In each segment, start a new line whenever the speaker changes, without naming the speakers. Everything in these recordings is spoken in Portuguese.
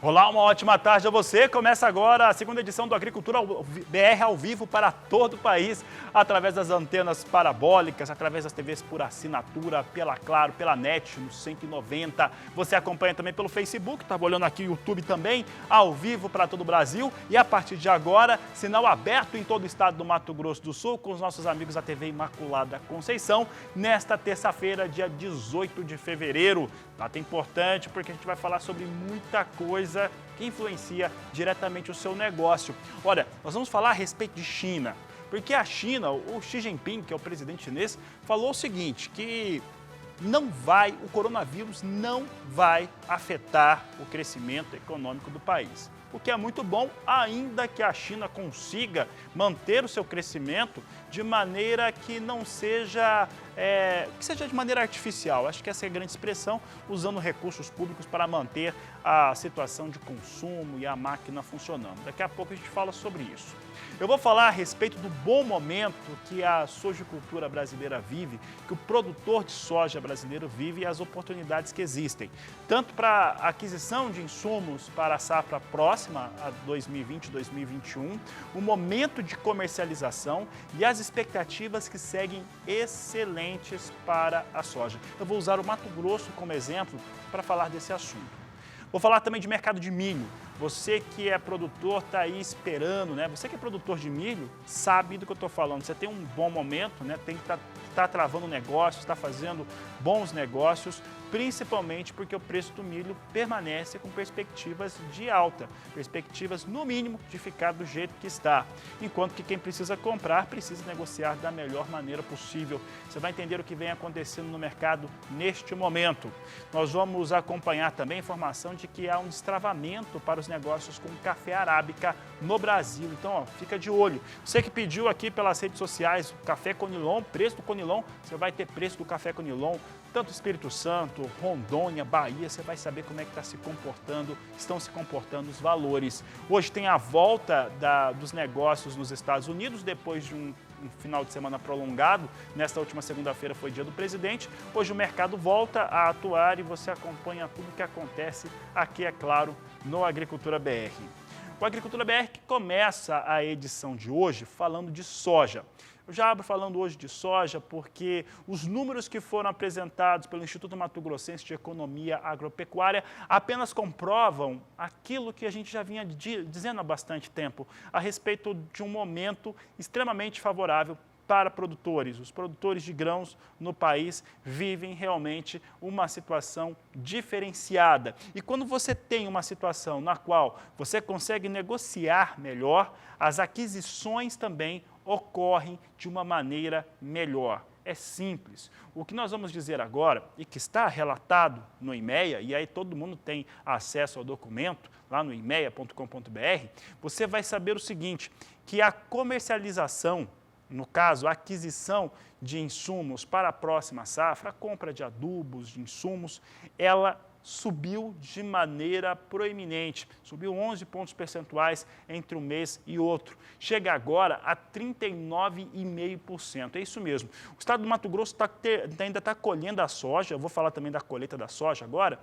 Olá, uma ótima tarde a você. Começa agora a segunda edição do Agricultura BR ao vivo para todo o país, através das antenas parabólicas, através das TVs por assinatura, pela Claro, pela NET, no 190. Você acompanha também pelo Facebook, estava olhando aqui o YouTube também, ao vivo para todo o Brasil. E a partir de agora, sinal aberto em todo o estado do Mato Grosso do Sul, com os nossos amigos da TV Imaculada Conceição, nesta terça-feira, dia 18 de fevereiro. Data importante porque a gente vai falar sobre muita coisa que influencia diretamente o seu negócio. Olha, nós vamos falar a respeito de China, porque a China, o Xi Jinping, que é o presidente chinês, falou o seguinte, que o coronavírus não vai afetar o crescimento econômico do país. O que é muito bom, ainda que a China consiga manter o seu crescimento de maneira que não seja, que seja de maneira artificial. Acho que essa é a grande expressão, usando recursos públicos para manter a situação de consumo e a máquina funcionando. Daqui a pouco a gente fala sobre isso. Eu vou falar a respeito do bom momento que a sojicultura brasileira vive, que o produtor de soja brasileiro vive e as oportunidades que existem, tanto para a aquisição de insumos para a safra próxima, a 2020-2021, o momento de comercialização e as expectativas que seguem excelentes para a soja. Eu vou usar o Mato Grosso como exemplo para falar desse assunto. Vou falar também de mercado de milho. Você que é produtor está aí esperando, né? Você que é produtor de milho sabe do que eu estou falando. Você tem um bom momento, né? Tem que estar travando negócios, está fazendo bons negócios, principalmente porque o preço do milho permanece com perspectivas de alta, perspectivas no mínimo de ficar do jeito que está, enquanto que quem precisa comprar precisa negociar da melhor maneira possível. Você vai entender o que vem acontecendo no mercado neste momento. Nós vamos acompanhar também a informação de que há um destravamento para os negócios com café arábica no Brasil. Então, ó, fica de olho. Você que pediu aqui pelas redes sociais o café Conilon, preço do Conilon, você vai ter preço do café Conilon, tanto Espírito Santo, Rondônia, Bahia, você vai saber como é que estão se comportando os valores. Hoje tem a volta dos negócios nos Estados Unidos, depois de um final de semana prolongado. Nesta última segunda-feira foi dia do presidente. Hoje o mercado volta a atuar e você acompanha tudo o que acontece aqui, é claro, no Agricultura BR. O Agricultura BR que começa a edição de hoje falando de soja. Eu já abro falando hoje de soja porque os números que foram apresentados pelo Instituto Mato Grossense de Economia Agropecuária apenas comprovam aquilo que a gente já vinha dizendo há bastante tempo, a respeito de um momento extremamente favorável para produtores. Os produtores de grãos no país vivem realmente uma situação diferenciada. E quando você tem uma situação na qual você consegue negociar melhor, as aquisições também ocorrem de uma maneira melhor. É simples. O que nós vamos dizer agora, e que está relatado no IMEA, e aí todo mundo tem acesso ao documento, lá no imea.com.br, você vai saber o seguinte, que a comercialização, no caso, a aquisição de insumos para a próxima safra, a compra de adubos, de insumos, ela subiu de maneira proeminente, subiu 11 pontos percentuais entre um mês e outro. Chega agora a 39,5%, é isso mesmo. O estado do Mato Grosso ainda está colhendo a soja, eu vou falar também da colheita da soja agora,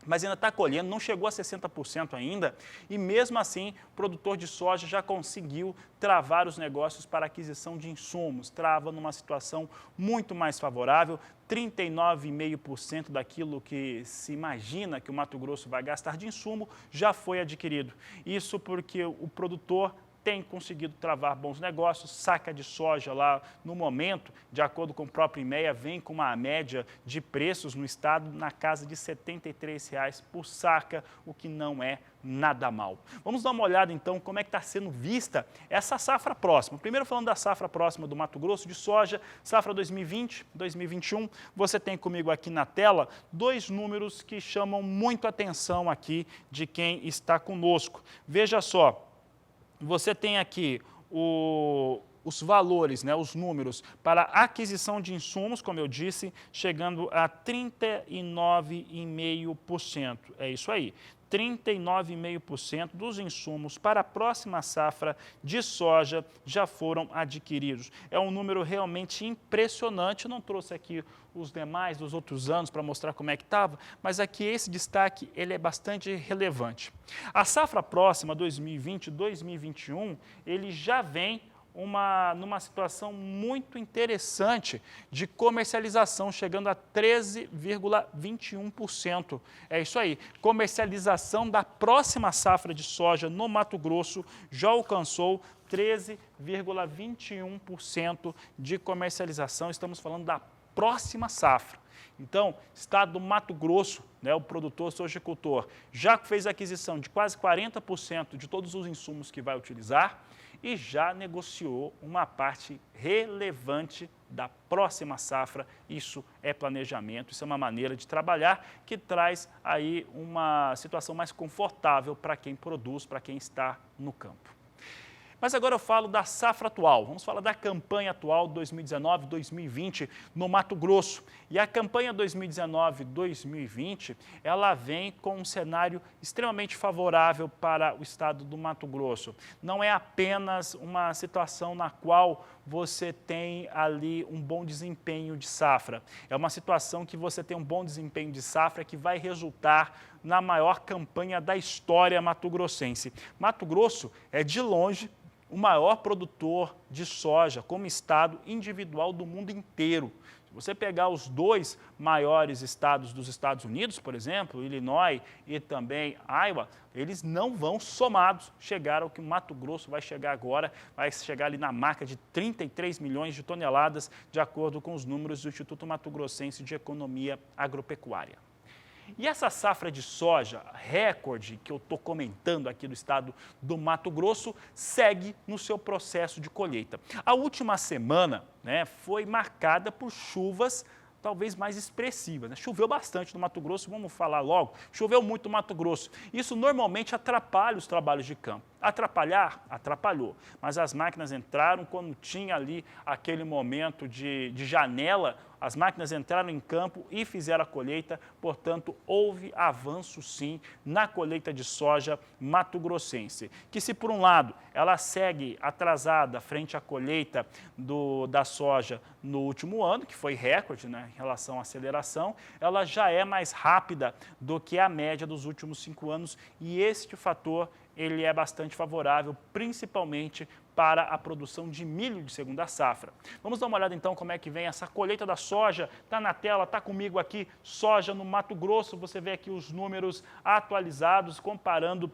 mas ainda está colhendo, não chegou a 60% ainda, e mesmo assim o produtor de soja já conseguiu travar os negócios para aquisição de insumos, trava numa situação muito mais favorável, 39,5% daquilo que se imagina que o Mato Grosso vai gastar de insumo já foi adquirido. Isso porque o produtor tem conseguido travar bons negócios, saca de soja lá no momento, de acordo com o próprio IMEA, vem com uma média de preços no estado na casa de R$ 73,00 por saca, o que não é nada mal. Vamos dar uma olhada então como é que está sendo vista essa safra próxima. Primeiro falando da safra próxima do Mato Grosso de soja, safra 2020-2021, você tem comigo aqui na tela dois números que chamam muito a atenção aqui de quem está conosco. Veja só, você tem aqui os valores, né, os números para aquisição de insumos, como eu disse, chegando a 39,5%. É isso aí. 39,5% dos insumos para a próxima safra de soja já foram adquiridos. É um número realmente impressionante. Eu não trouxe aqui os demais dos outros anos para mostrar como é que estava, mas aqui esse destaque ele é bastante relevante. A safra próxima, 2020-2021, ele já vem numa situação muito interessante de comercialização, chegando a 13,21%. É isso aí, comercialização da próxima safra de soja no Mato Grosso já alcançou 13,21% de comercialização. Estamos falando da próxima safra. Então, estado do Mato Grosso, né, o produtor sojicultor, já fez a aquisição de quase 40% de todos os insumos que vai utilizar e já negociou uma parte relevante da próxima safra. Isso é planejamento, isso é uma maneira de trabalhar que traz aí uma situação mais confortável para quem produz, para quem está no campo. Mas agora eu falo da safra atual, vamos falar da campanha atual 2019-2020 no Mato Grosso. E a campanha 2019-2020, ela vem com um cenário extremamente favorável para o estado do Mato Grosso. Não é apenas uma situação na qual você tem ali um bom desempenho de safra. É uma situação que você tem um bom desempenho de safra que vai resultar na maior campanha da história mato-grossense. Mato Grosso é, de longe, o maior produtor de soja como estado individual do mundo inteiro. Se você pegar os dois maiores estados dos Estados Unidos, por exemplo, Illinois e também Iowa, eles não vão somados chegar ao que o Mato Grosso vai chegar agora, vai chegar ali na marca de 33 milhões de toneladas, de acordo com os números do Instituto Mato Grossense de Economia Agropecuária. E essa safra de soja recorde que eu estou comentando aqui do estado do Mato Grosso segue no seu processo de colheita. A última semana, né, foi marcada por chuvas talvez mais expressivas, né? Choveu bastante no Mato Grosso, vamos falar logo, choveu muito no Mato Grosso. Isso normalmente atrapalha os trabalhos de campo. Atrapalhar? Atrapalhou, mas as máquinas entraram quando tinha ali aquele momento de janela, as máquinas entraram em campo e fizeram a colheita, portanto, houve avanço sim na colheita de soja mato-grossense, que se por um lado ela segue atrasada frente à colheita da soja no último ano, que foi recorde, né, em relação à aceleração, ela já é mais rápida do que a média dos últimos 5 anos e este fator ele é bastante favorável, principalmente para a produção de milho de segunda safra. Vamos dar uma olhada então como é que vem essa colheita da soja. Está na tela, está comigo aqui, soja no Mato Grosso. Você vê aqui os números atualizados, comparando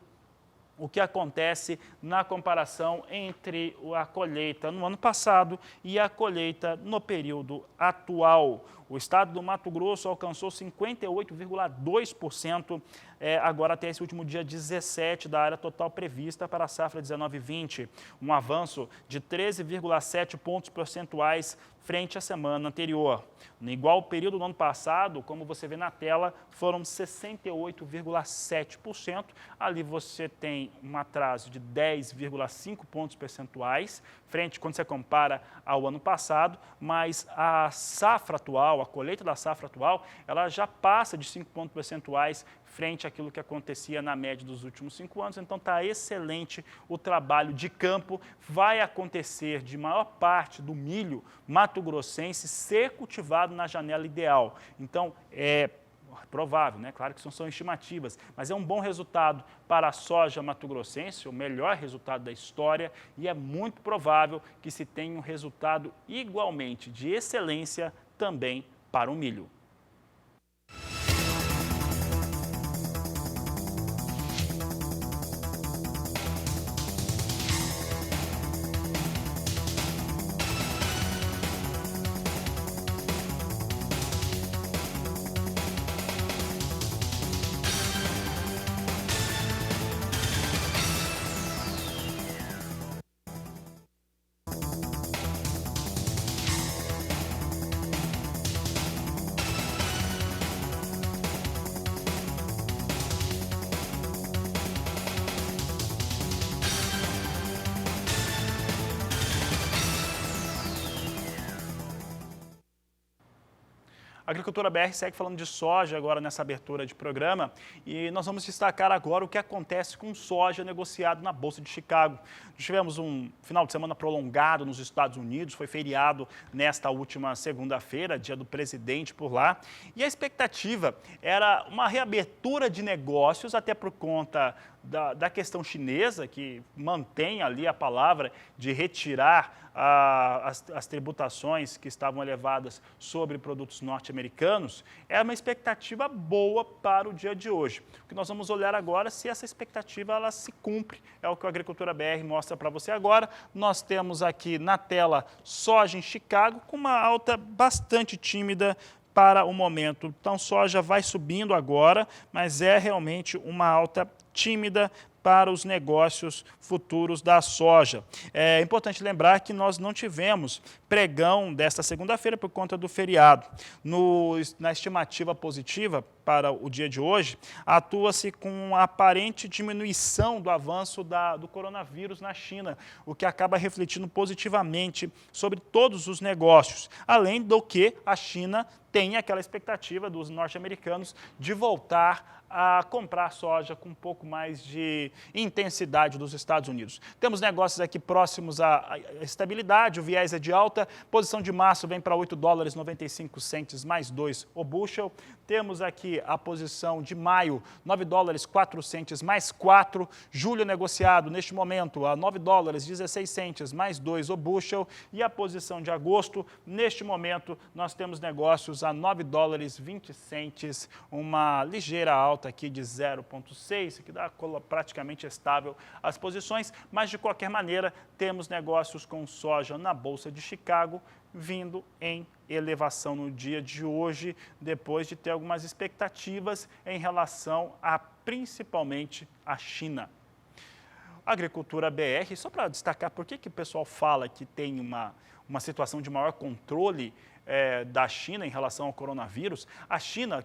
o que acontece na comparação entre a colheita no ano passado e a colheita no período atual. O estado do Mato Grosso alcançou 58,2% agora até esse último dia 17 da área total prevista para a safra 19/20, um avanço de 13,7 pontos percentuais frente à semana anterior. No igual período do ano passado, como você vê na tela, foram 68,7%. Ali você tem um atraso de 10,5 pontos percentuais, frente quando você compara ao ano passado, mas a safra atual, a colheita da safra atual, ela já passa de 5 pontos percentuais frente àquilo que acontecia na média dos últimos 5 anos. Então está excelente o trabalho de campo. Vai acontecer de maior parte do milho mato-grossense ser cultivado na janela ideal. Então é provável, né? Claro que são estimativas, mas é um bom resultado para a soja mato-grossense, o melhor resultado da história, e é muito provável que se tenha um resultado igualmente de excelência também para o milho. A Agricultura BR segue falando de soja agora nessa abertura de programa e nós vamos destacar agora o que acontece com soja negociado na Bolsa de Chicago. Tivemos um final de semana prolongado nos Estados Unidos, foi feriado nesta última segunda-feira, dia do presidente por lá, e a expectativa era uma reabertura de negócios até por conta da questão chinesa, que mantém ali a palavra de retirar as tributações que estavam elevadas sobre produtos norte-americanos. É uma expectativa boa para o dia de hoje. O que nós vamos olhar agora é se essa expectativa ela se cumpre. É o que a Agricultura BR mostra para você agora. Nós temos aqui na tela soja em Chicago com uma alta bastante tímida para o momento. Então, soja vai subindo agora, mas é realmente uma alta tímida para os negócios futuros da soja. É importante lembrar que nós não tivemos pregão desta segunda-feira por conta do feriado. Na estimativa positiva para o dia de hoje, atua-se com a aparente diminuição do avanço do coronavírus na China, o que acaba refletindo positivamente sobre todos os negócios, além do que a China tem aquela expectativa dos norte-americanos de voltar a comprar soja com um pouco mais de intensidade dos Estados Unidos. Temos negócios aqui próximos à estabilidade, o viés é de alta, posição de março vem para $8,95 mais 2 o bushel. Temos aqui a posição de maio, $9,04 mais 4, julho negociado neste momento a $9,16 mais 2 o bushel, e a posição de agosto, neste momento nós temos negócios a $9,20, uma ligeira alta aqui de 0,6, que dá praticamente estável as posições, mas de qualquer maneira temos negócios com soja na Bolsa de Chicago vindo em elevação no dia de hoje, depois de ter algumas expectativas em relação a principalmente a China. A Agricultura BR, só para destacar por que o pessoal fala que tem uma situação de maior controle da China em relação ao coronavírus. A China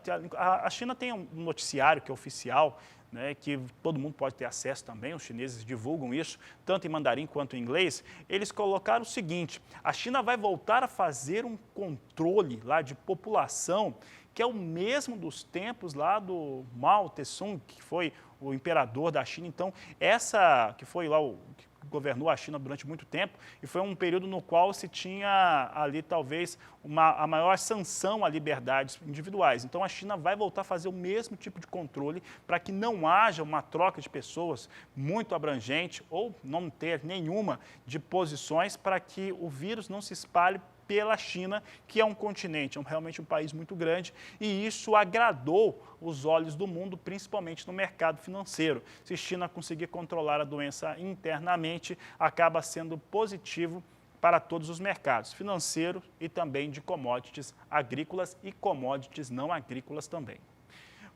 tem um noticiário que é oficial, né, que todo mundo pode ter acesso também, os chineses divulgam isso, tanto em mandarim quanto em inglês. Eles colocaram o seguinte: a China vai voltar a fazer um controle lá de população, que é o mesmo dos tempos lá do Mao Tse-tung, que foi o imperador da China. Então, que foi lá que governou a China durante muito tempo, e foi um período no qual se tinha ali talvez a maior sanção a liberdades individuais. Então a China vai voltar a fazer o mesmo tipo de controle para que não haja uma troca de pessoas muito abrangente ou não ter nenhuma de posições, para que o vírus não se espalhe pela China, que é um continente, realmente um país muito grande, e isso agradou os olhos do mundo, principalmente no mercado financeiro. Se a China conseguir controlar a doença internamente, acaba sendo positivo para todos os mercados, financeiro e também de commodities agrícolas e commodities não agrícolas também.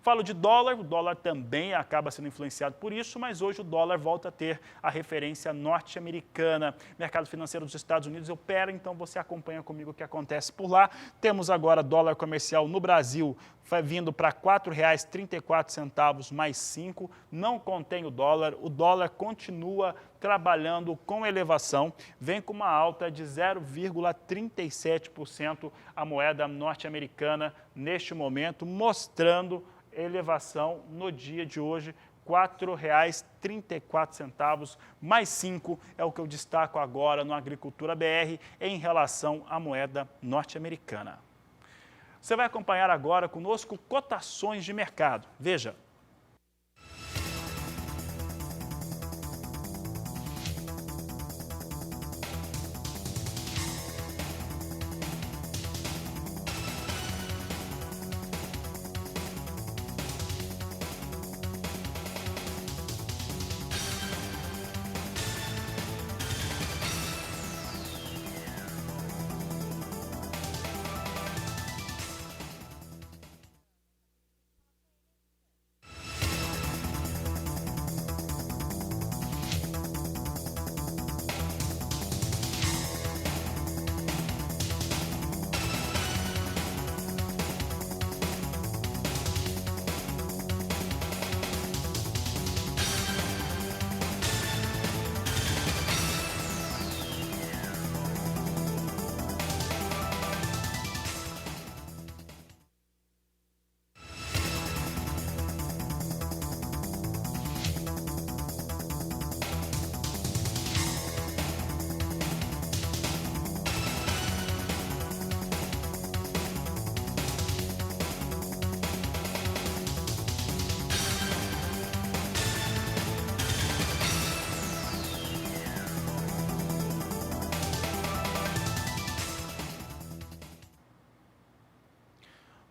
Falo de dólar, o dólar também acaba sendo influenciado por isso, mas hoje o dólar volta a ter a referência norte-americana. Mercado financeiro dos Estados Unidos opera, então você acompanha comigo o que acontece por lá. Temos agora dólar comercial no Brasil vindo para R$ 4,34 mais 5, não contém o dólar continua trabalhando com elevação, vem com uma alta de 0,37% a moeda norte-americana neste momento, mostrando elevação no dia de hoje, R$ 4,34 mais 5 é o que eu destaco agora no Agricultura BR em relação à moeda norte-americana. Você vai acompanhar agora conosco cotações de mercado. Veja.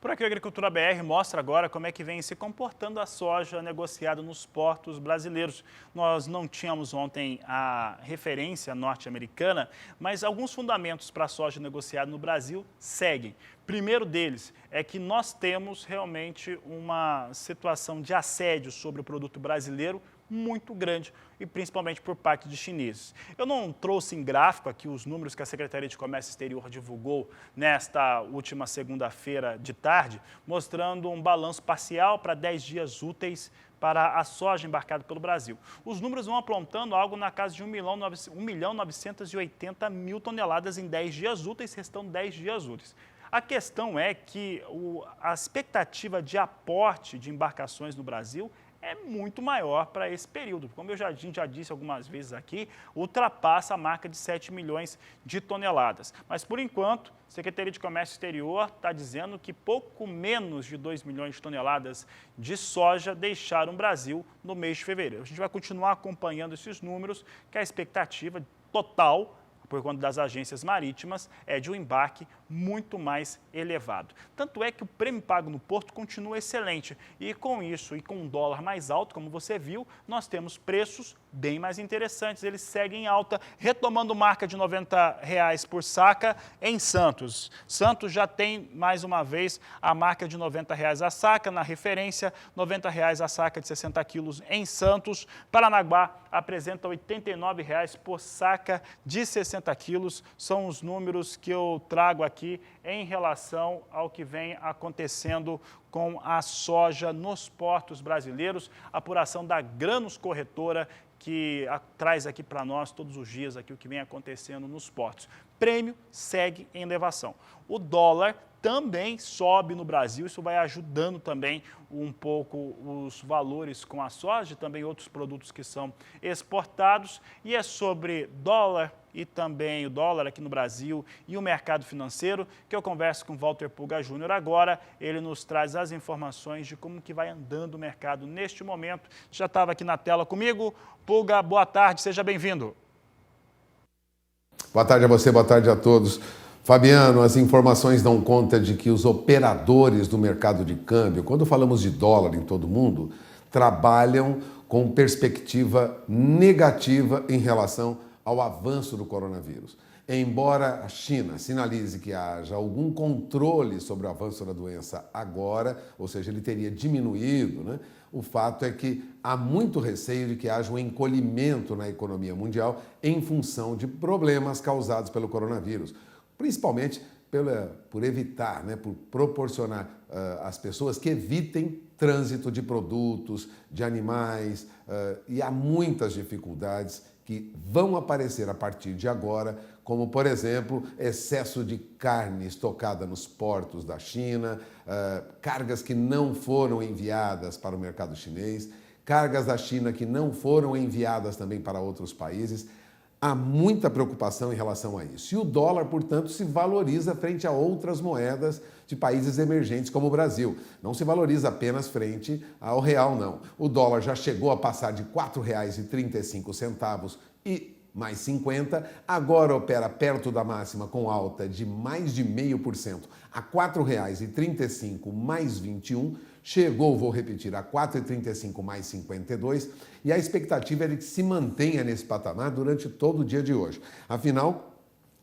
Por aqui, a Agricultura BR mostra agora como é que vem se comportando a soja negociada nos portos brasileiros. Nós não tínhamos ontem a referência norte-americana, mas alguns fundamentos para a soja negociada no Brasil seguem. Primeiro deles é que nós temos realmente uma situação de assédio sobre o produto brasileiro muito grande, e principalmente por parte de chineses. Eu não trouxe em gráfico aqui os números que a Secretaria de Comércio Exterior divulgou nesta última segunda-feira de tarde, mostrando um balanço parcial para 10 dias úteis para a soja embarcada pelo Brasil. Os números vão apontando algo na casa de 1.980.000 toneladas em 10 dias úteis, restando 10 dias úteis. A questão é que a expectativa de aporte de embarcações no Brasil é muito maior para esse período. Como a gente já disse algumas vezes aqui, ultrapassa a marca de 7 milhões de toneladas. Mas, por enquanto, a Secretaria de Comércio Exterior está dizendo que pouco menos de 2 milhões de toneladas de soja deixaram o Brasil no mês de fevereiro. A gente vai continuar acompanhando esses números, que a expectativa total, por conta das agências marítimas, é de um embarque muito mais elevado. Tanto é que o prêmio pago no porto continua excelente e com isso e com um dólar mais alto, como você viu, nós temos preços bem mais interessantes. Eles seguem em alta, retomando marca de R$ 90 por saca em Santos. Santos já tem, mais uma vez, a marca de R$ 90 a saca, na referência, R$ 90 a saca de 60 quilos em Santos. Paranaguá apresenta R$ 89 por saca de 60 quilos. São os números que eu trago aqui em relação ao que vem acontecendo com a soja nos portos brasileiros, apuração da Grãos Corretora, que traz aqui para nós todos os dias aqui o que vem acontecendo nos portos. Prêmio segue em elevação. O dólar também sobe no Brasil, isso vai ajudando também um pouco os valores com a soja e também outros produtos que são exportados. E é sobre dólar e também o dólar aqui no Brasil e o mercado financeiro que eu converso com Walter Pulga Júnior agora. Ele nos traz as informações de como que vai andando o mercado neste momento. Já estava aqui na tela comigo. Pulga, boa tarde, seja bem-vindo.
Boa tarde a você, boa tarde a todos. Fabiano, as informações dão conta de que os operadores do mercado de câmbio, quando falamos de dólar em todo o mundo, trabalham com perspectiva negativa em relação ao avanço do coronavírus. Embora a China sinalize que haja algum controle sobre o avanço da doença agora, ou seja, ele teria diminuído, né? O fato é que há muito receio de que haja um encolhimento na economia mundial em função de problemas causados pelo coronavírus, principalmente por evitar, né, por proporcionar às pessoas que evitem trânsito de produtos, de animais, e há muitas dificuldades que vão aparecer a partir de agora, como, por exemplo, excesso de carne estocada nos portos da China, cargas que não foram enviadas para o mercado chinês, cargas da China que não foram enviadas também para outros países. Há muita preocupação em relação a isso. E o dólar, portanto, se valoriza frente a outras moedas de países emergentes como o Brasil. Não se valoriza apenas frente ao real, não. O dólar já chegou a passar de R$ 4,35 e mais 50, agora opera perto da máxima com alta de mais de 0,5% a R$ 4,35 mais 21, chegou, vou repetir, a R$ 4,35 mais 52, e a expectativa é de que se mantenha nesse patamar durante todo o dia de hoje. Afinal,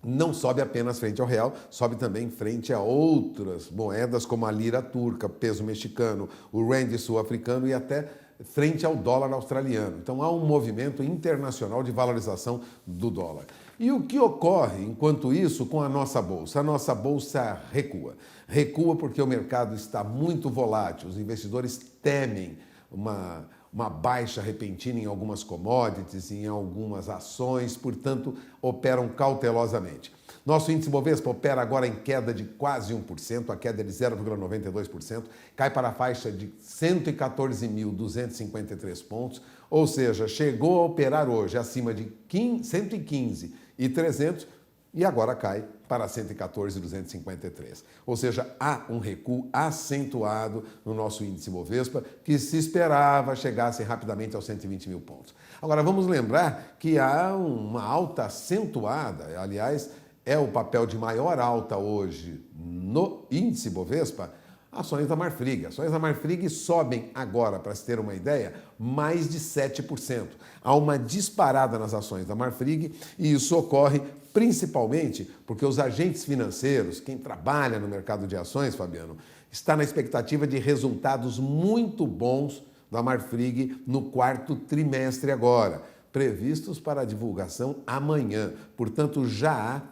não sobe apenas frente ao real, sobe também frente a outras moedas como a lira turca, peso mexicano, o rand sul-africano e até frente ao dólar australiano. Então há um movimento internacional de valorização do dólar. E o que ocorre, enquanto isso, com a nossa bolsa? A nossa bolsa recua. Recua porque o mercado está muito volátil, os investidores temem uma baixa repentina em algumas commodities, em algumas ações, portanto, operam cautelosamente. Nosso índice Bovespa opera agora em queda de quase 1%, a queda é de 0,92%, cai para a faixa de 114.253 pontos, ou seja, chegou a operar hoje acima de 115.300 e agora cai para 114.253. Ou seja, há um recuo acentuado no nosso índice Bovespa, que se esperava chegasse rapidamente aos 120 mil pontos. Agora, vamos lembrar que há uma alta acentuada, aliás, é o papel de maior alta hoje no índice Bovespa, Ações da Marfrig. Ações da Marfrig sobem agora, para se ter uma ideia, mais de 7%. Há uma disparada nas ações da Marfrig e isso ocorre principalmente porque os agentes financeiros, quem trabalha no mercado de ações, Fabiano, está na expectativa de resultados muito bons da Marfrig no quarto trimestre agora, previstos para a divulgação amanhã. Portanto, já há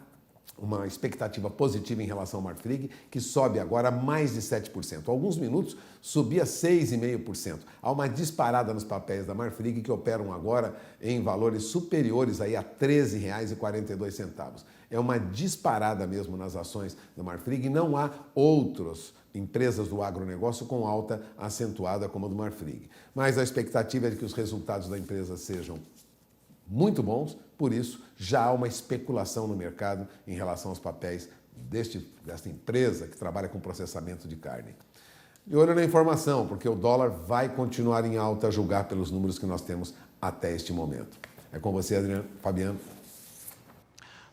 uma expectativa positiva em relação ao Marfrig, que sobe agora mais de 7%. Há alguns minutos subia 6,5%. Há uma disparada nos papéis da Marfrig que operam agora em valores superiores aí a R$ 13,42. É uma disparada mesmo nas ações da Marfrig. Não há outras empresas do agronegócio com alta acentuada como a do Marfrig. Mas a expectativa é de que os resultados da empresa sejam muito bons, por isso já há uma especulação no mercado em relação aos papéis desta empresa que trabalha com processamento de carne. De olho na informação, porque o dólar vai continuar em alta a julgar pelos números que nós temos até este momento. É com você, Adriano. Fabiano.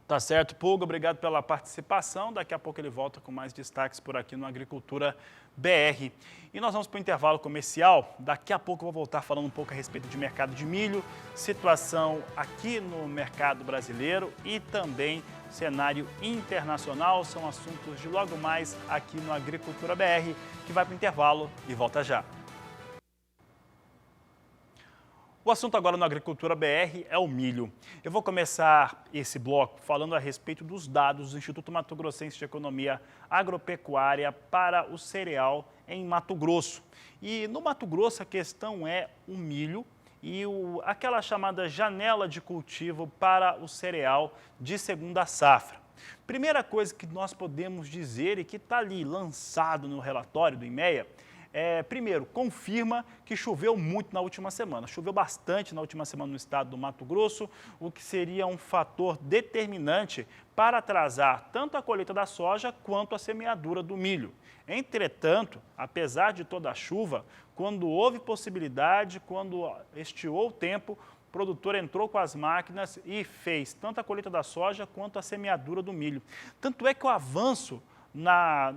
Tá certo, Pulga, obrigado pela participação. Daqui a pouco ele volta com mais destaques por aqui no Agricultura BR. E nós vamos para o intervalo comercial. Daqui a pouco eu vou voltar falando um pouco a respeito de mercado de milho, situação aqui no mercado brasileiro e também cenário internacional. São assuntos de logo mais aqui no Agricultura BR, que vai para o intervalo e volta já. O assunto agora no Agricultura BR é o milho. Eu vou começar esse bloco falando a respeito dos dados do Instituto Mato Grossense de Economia Agropecuária para o cereal em Mato Grosso. E no Mato Grosso a questão é o milho e aquela chamada janela de cultivo para o cereal de segunda safra. Primeira coisa que nós podemos dizer e que está ali lançado no relatório do IMEA, primeiro, confirma que choveu muito na última semana. Choveu bastante na última semana no estado do Mato Grosso, o que seria um fator determinante para atrasar tanto a colheita da soja quanto a semeadura do milho. Entretanto, apesar de toda a chuva, quando houve possibilidade, quando estiou o tempo, o produtor entrou com as máquinas e fez tanto a colheita da soja quanto a semeadura do milho. Tanto é que o avanço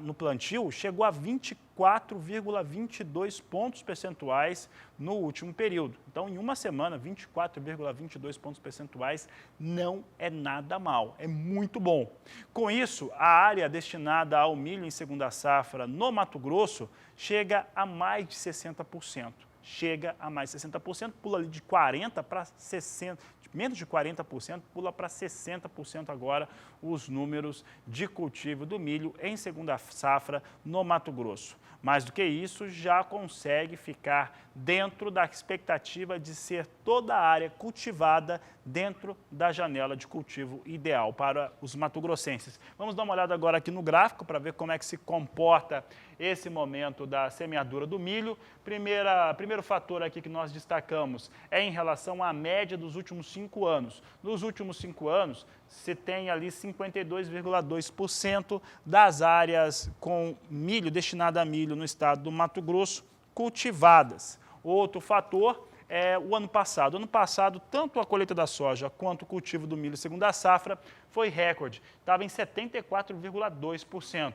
no plantio chegou a 24,22 pontos percentuais no último período. Então, em uma semana, 24,22 pontos percentuais não é nada mal, é muito bom. Com isso, a área destinada ao milho em segunda safra no Mato Grosso chega a mais de 60%. Chega a mais de 60%, pula ali de 40% para 60%, menos de 40%, pula para 60% agora os números de cultivo do milho em segunda safra no Mato Grosso. Mais do que isso, já consegue ficar dentro da expectativa de ser toda a área cultivada dentro da janela de cultivo ideal para os mato-grossenses. Vamos dar uma olhada agora aqui no gráfico para ver como é que se comporta esse momento da semeadura do milho. Primeiro fator aqui que nós destacamos é em relação à média dos últimos 5 anos. Nos últimos 5 anos, se tem ali 52,2% das áreas com milho, destinada a milho no estado do Mato Grosso, cultivadas. Outro fator é o ano passado. Ano passado, tanto a colheita da soja quanto o cultivo do milho segunda safra foi recorde, estava em 74,2%.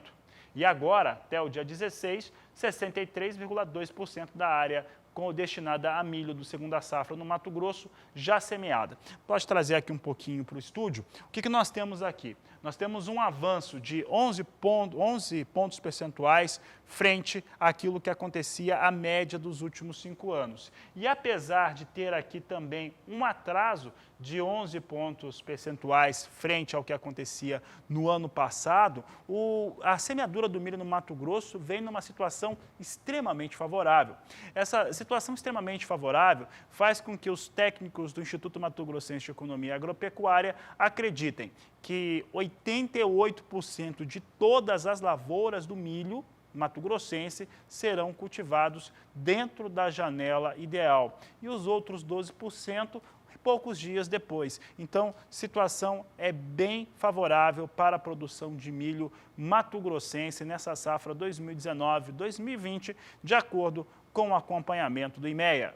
E agora, até o dia 16, 63,2% da área destinada a milho do segunda safra no Mato Grosso, já semeada. Pode trazer aqui um pouquinho para o estúdio. O que nós temos aqui? Nós temos um avanço de 11 pontos percentuais frente àquilo que acontecia a média dos últimos 5 anos. E apesar de ter aqui também um atraso de 11 pontos percentuais frente ao que acontecia no ano passado, a semeadura do milho no Mato Grosso vem numa situação extremamente favorável. Essa situação extremamente favorável faz com que os técnicos do Instituto Mato Grossense de Economia Agropecuária acreditem que 88% de todas as lavouras do milho mato-grossense serão cultivados dentro da janela ideal e os outros 12% poucos dias depois. Então, situação é bem favorável para a produção de milho mato-grossense nessa safra 2019-2020, de acordo com o acompanhamento do IMEA.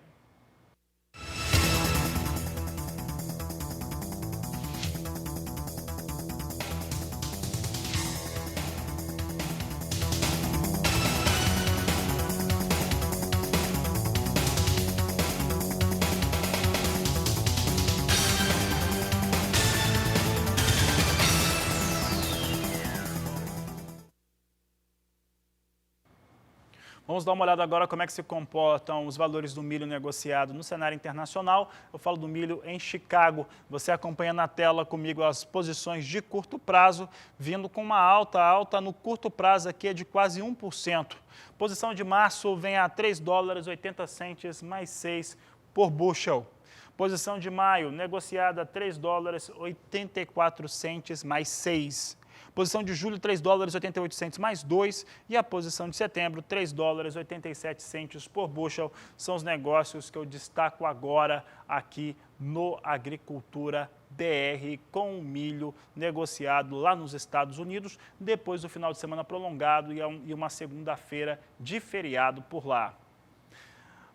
Vamos dar uma olhada agora como é que se comportam os valores do milho negociado no cenário internacional. Eu falo do milho em Chicago. Você acompanha na tela comigo as posições de curto prazo, vindo com uma alta no curto prazo aqui é de quase 1%. Posição de março vem a $3,80 mais 6 por bushel. Posição de maio, negociada a $3,84 mais 6. Posição de julho, $3,88 mais 2. E a posição de setembro, $3,87 por bushel. São os negócios que eu destaco agora aqui no Agricultura BR, com o milho negociado lá nos Estados Unidos, depois do final de semana prolongado e uma segunda-feira de feriado por lá.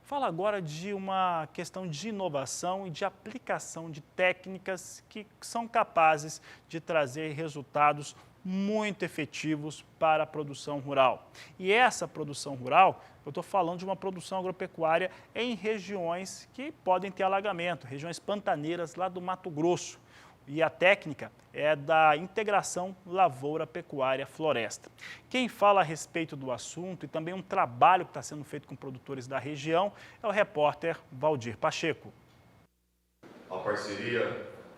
Fala agora de uma questão de inovação e de aplicação de técnicas que são capazes de trazer resultados muito efetivos para a produção rural. E essa produção rural, eu estou falando de uma produção agropecuária em regiões que podem ter alagamento, regiões pantaneiras lá do Mato Grosso. E a técnica é da integração lavoura-pecuária-floresta. Quem fala a respeito do assunto e também um trabalho que está sendo feito com produtores da região é o repórter Valdir Pacheco.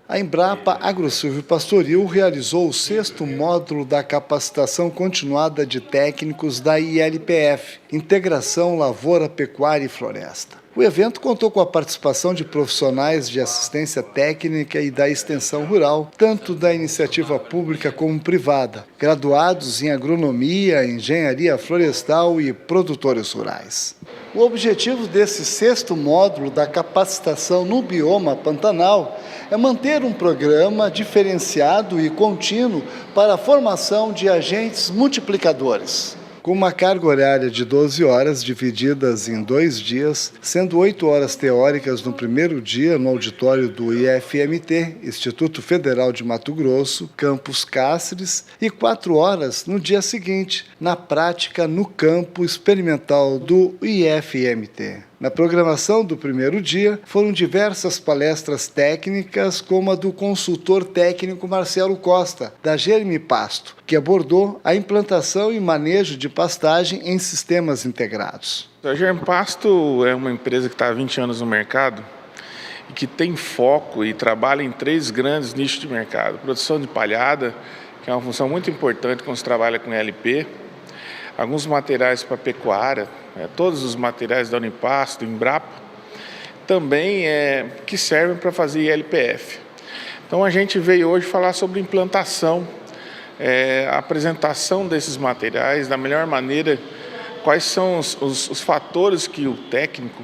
A Embrapa Agrosilvio Pastoril realizou o 6º módulo da capacitação continuada de técnicos da ILPF, Integração Lavoura, Pecuária e Floresta. O evento contou com a participação de profissionais de assistência técnica e da extensão rural, tanto da iniciativa pública como privada, graduados em agronomia, engenharia florestal e produtores rurais. O objetivo desse 6º módulo da capacitação no bioma Pantanal é manter um programa diferenciado e contínuo para a formação de agentes multiplicadores. Com uma carga horária de 12 horas, divididas em 2 dias, sendo 8 horas teóricas no primeiro dia no auditório do IFMT, Instituto Federal de Mato Grosso, Campus Cáceres, e 4 horas no dia seguinte, na prática no campo experimental do IFMT. Na programação do primeiro dia, foram diversas palestras técnicas, como a do consultor técnico Marcelo Costa, da Germe Pasto, que abordou a implantação e manejo de pastagem em sistemas integrados.
A Germe Pasto é uma empresa que está há 20 anos no mercado e que tem foco e trabalha em 3 grandes nichos de mercado. Produção de palhada, que é uma função muito importante quando se trabalha com LP, alguns materiais para pecuária, todos os materiais da Unipasto, Embrapa, também que servem para fazer ILPF. Então a gente veio hoje falar sobre implantação, a apresentação desses materiais da melhor maneira, quais são os fatores que o técnico,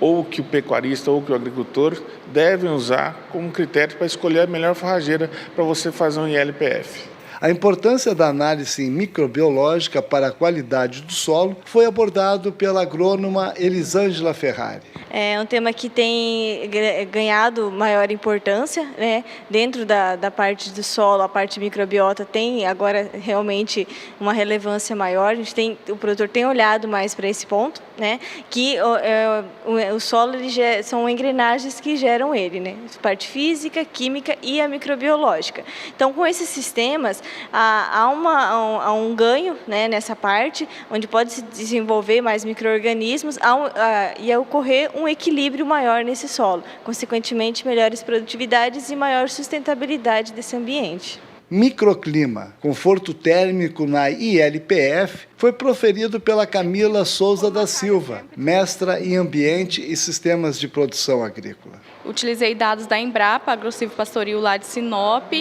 ou que o pecuarista, ou que o agricultor devem usar como critério para escolher a melhor forrageira para você fazer um ILPF.
A importância da análise microbiológica para a qualidade do solo foi abordado pela agrônoma Elisângela Ferrari.
É um tema que tem ganhado maior importância, né? Dentro da parte do solo, a parte microbiota tem agora realmente uma relevância maior. O produtor tem olhado mais para esse ponto, né? Que o solo são engrenagens que geram ele, né? A parte física, química e a microbiológica. Então, com esses sistemas, há um ganho, né, nessa parte, onde pode se desenvolver mais micro-organismos e ocorrer um equilíbrio maior nesse solo, consequentemente melhores produtividades e maior sustentabilidade desse ambiente.
Microclima, conforto térmico na ILPF, foi proferido pela Camila Souza da Silva, mestra em Ambiente e Sistemas de Produção Agrícola.
Utilizei dados da Embrapa, Agrosilvio Pastoril lá de Sinop,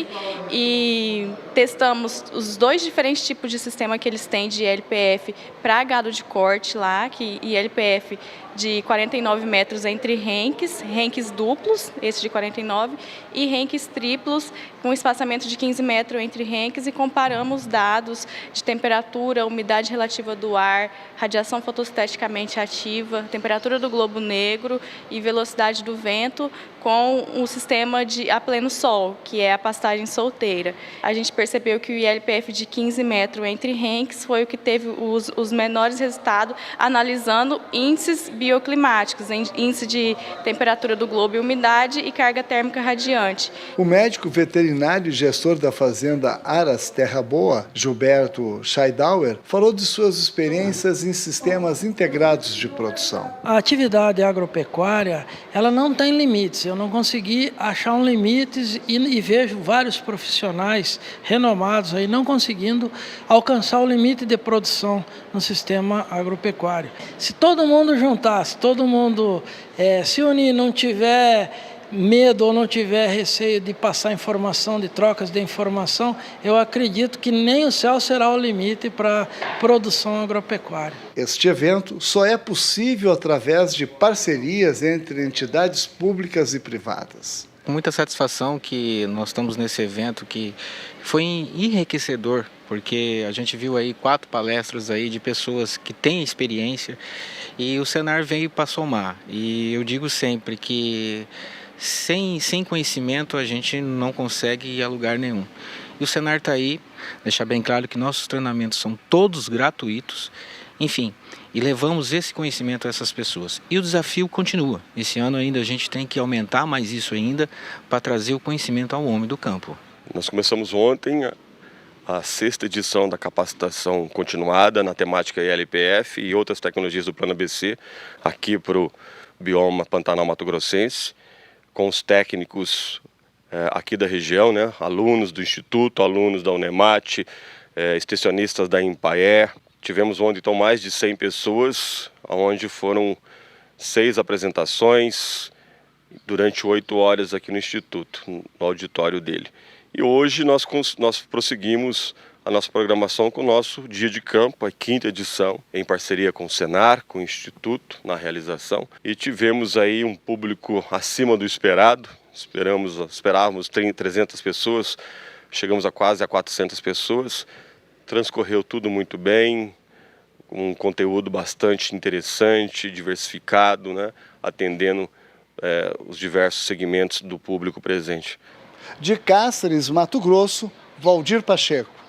e testamos os 2 diferentes tipos de sistema que eles têm de ILPF para gado de corte lá, que ILPF de 49 metros entre renques duplos, esse de 49, e renques triplos, com espaçamento de 15 metros entre renques, e comparamos dados de temperatura, umidade relativa do ar, radiação fotossinteticamente ativa, temperatura do globo negro e velocidade do vento, junto com o sistema a pleno sol, que é a pastagem solteira. A gente percebeu que o ILPF de 15 metros entre renques foi o que teve os menores resultados, analisando índices bioclimáticos, índice de temperatura do globo e umidade e carga térmica radiante.
O médico veterinário e gestor da fazenda Aras Terra Boa, Gilberto Scheidauer, falou de suas experiências em sistemas integrados de produção.
A atividade agropecuária, ela não tem limites. Eu não consegui achar um limite e vejo vários profissionais renomados aí não conseguindo alcançar o limite de produção no sistema agropecuário. Se todo mundo juntasse, todo mundo se unir, não tiver medo ou não tiver receio de passar informação, de trocas de informação, eu acredito que nem o céu será o limite para a produção agropecuária.
Este evento só é possível através de parcerias entre entidades públicas e privadas.
Com muita satisfação que nós estamos nesse evento que foi enriquecedor, porque a gente viu aí 4 palestras aí de pessoas que têm experiência e o Senar veio para somar. E eu digo sempre que sem conhecimento a gente não consegue ir a lugar nenhum. E o Senar está aí, deixar bem claro que nossos treinamentos são todos gratuitos, enfim, e levamos esse conhecimento a essas pessoas. E o desafio continua. Esse ano ainda a gente tem que aumentar mais isso ainda para trazer o conhecimento ao homem do campo.
Nós começamos ontem a 6ª edição da capacitação continuada na temática ILPF e outras tecnologias do Plano ABC, aqui para o bioma Pantanal Mato Grossense, com os técnicos aqui da região, né? Alunos do Instituto, alunos da Unemate, extensionistas da Impaer. Tivemos ontem então mais de 100 pessoas, onde foram 6 apresentações durante 8 horas aqui no Instituto, no auditório dele. E hoje nós prosseguimos a nossa programação com o nosso Dia de Campo, a 5ª edição, em parceria com o Senar, com o Instituto, na realização. E tivemos aí um público acima do esperado, esperávamos 300 pessoas, chegamos a quase 400 pessoas. Transcorreu tudo muito bem, um conteúdo bastante interessante, diversificado, né? Atendendo os diversos segmentos do público presente.
De Cáceres, Mato Grosso, Valdir Pacheco.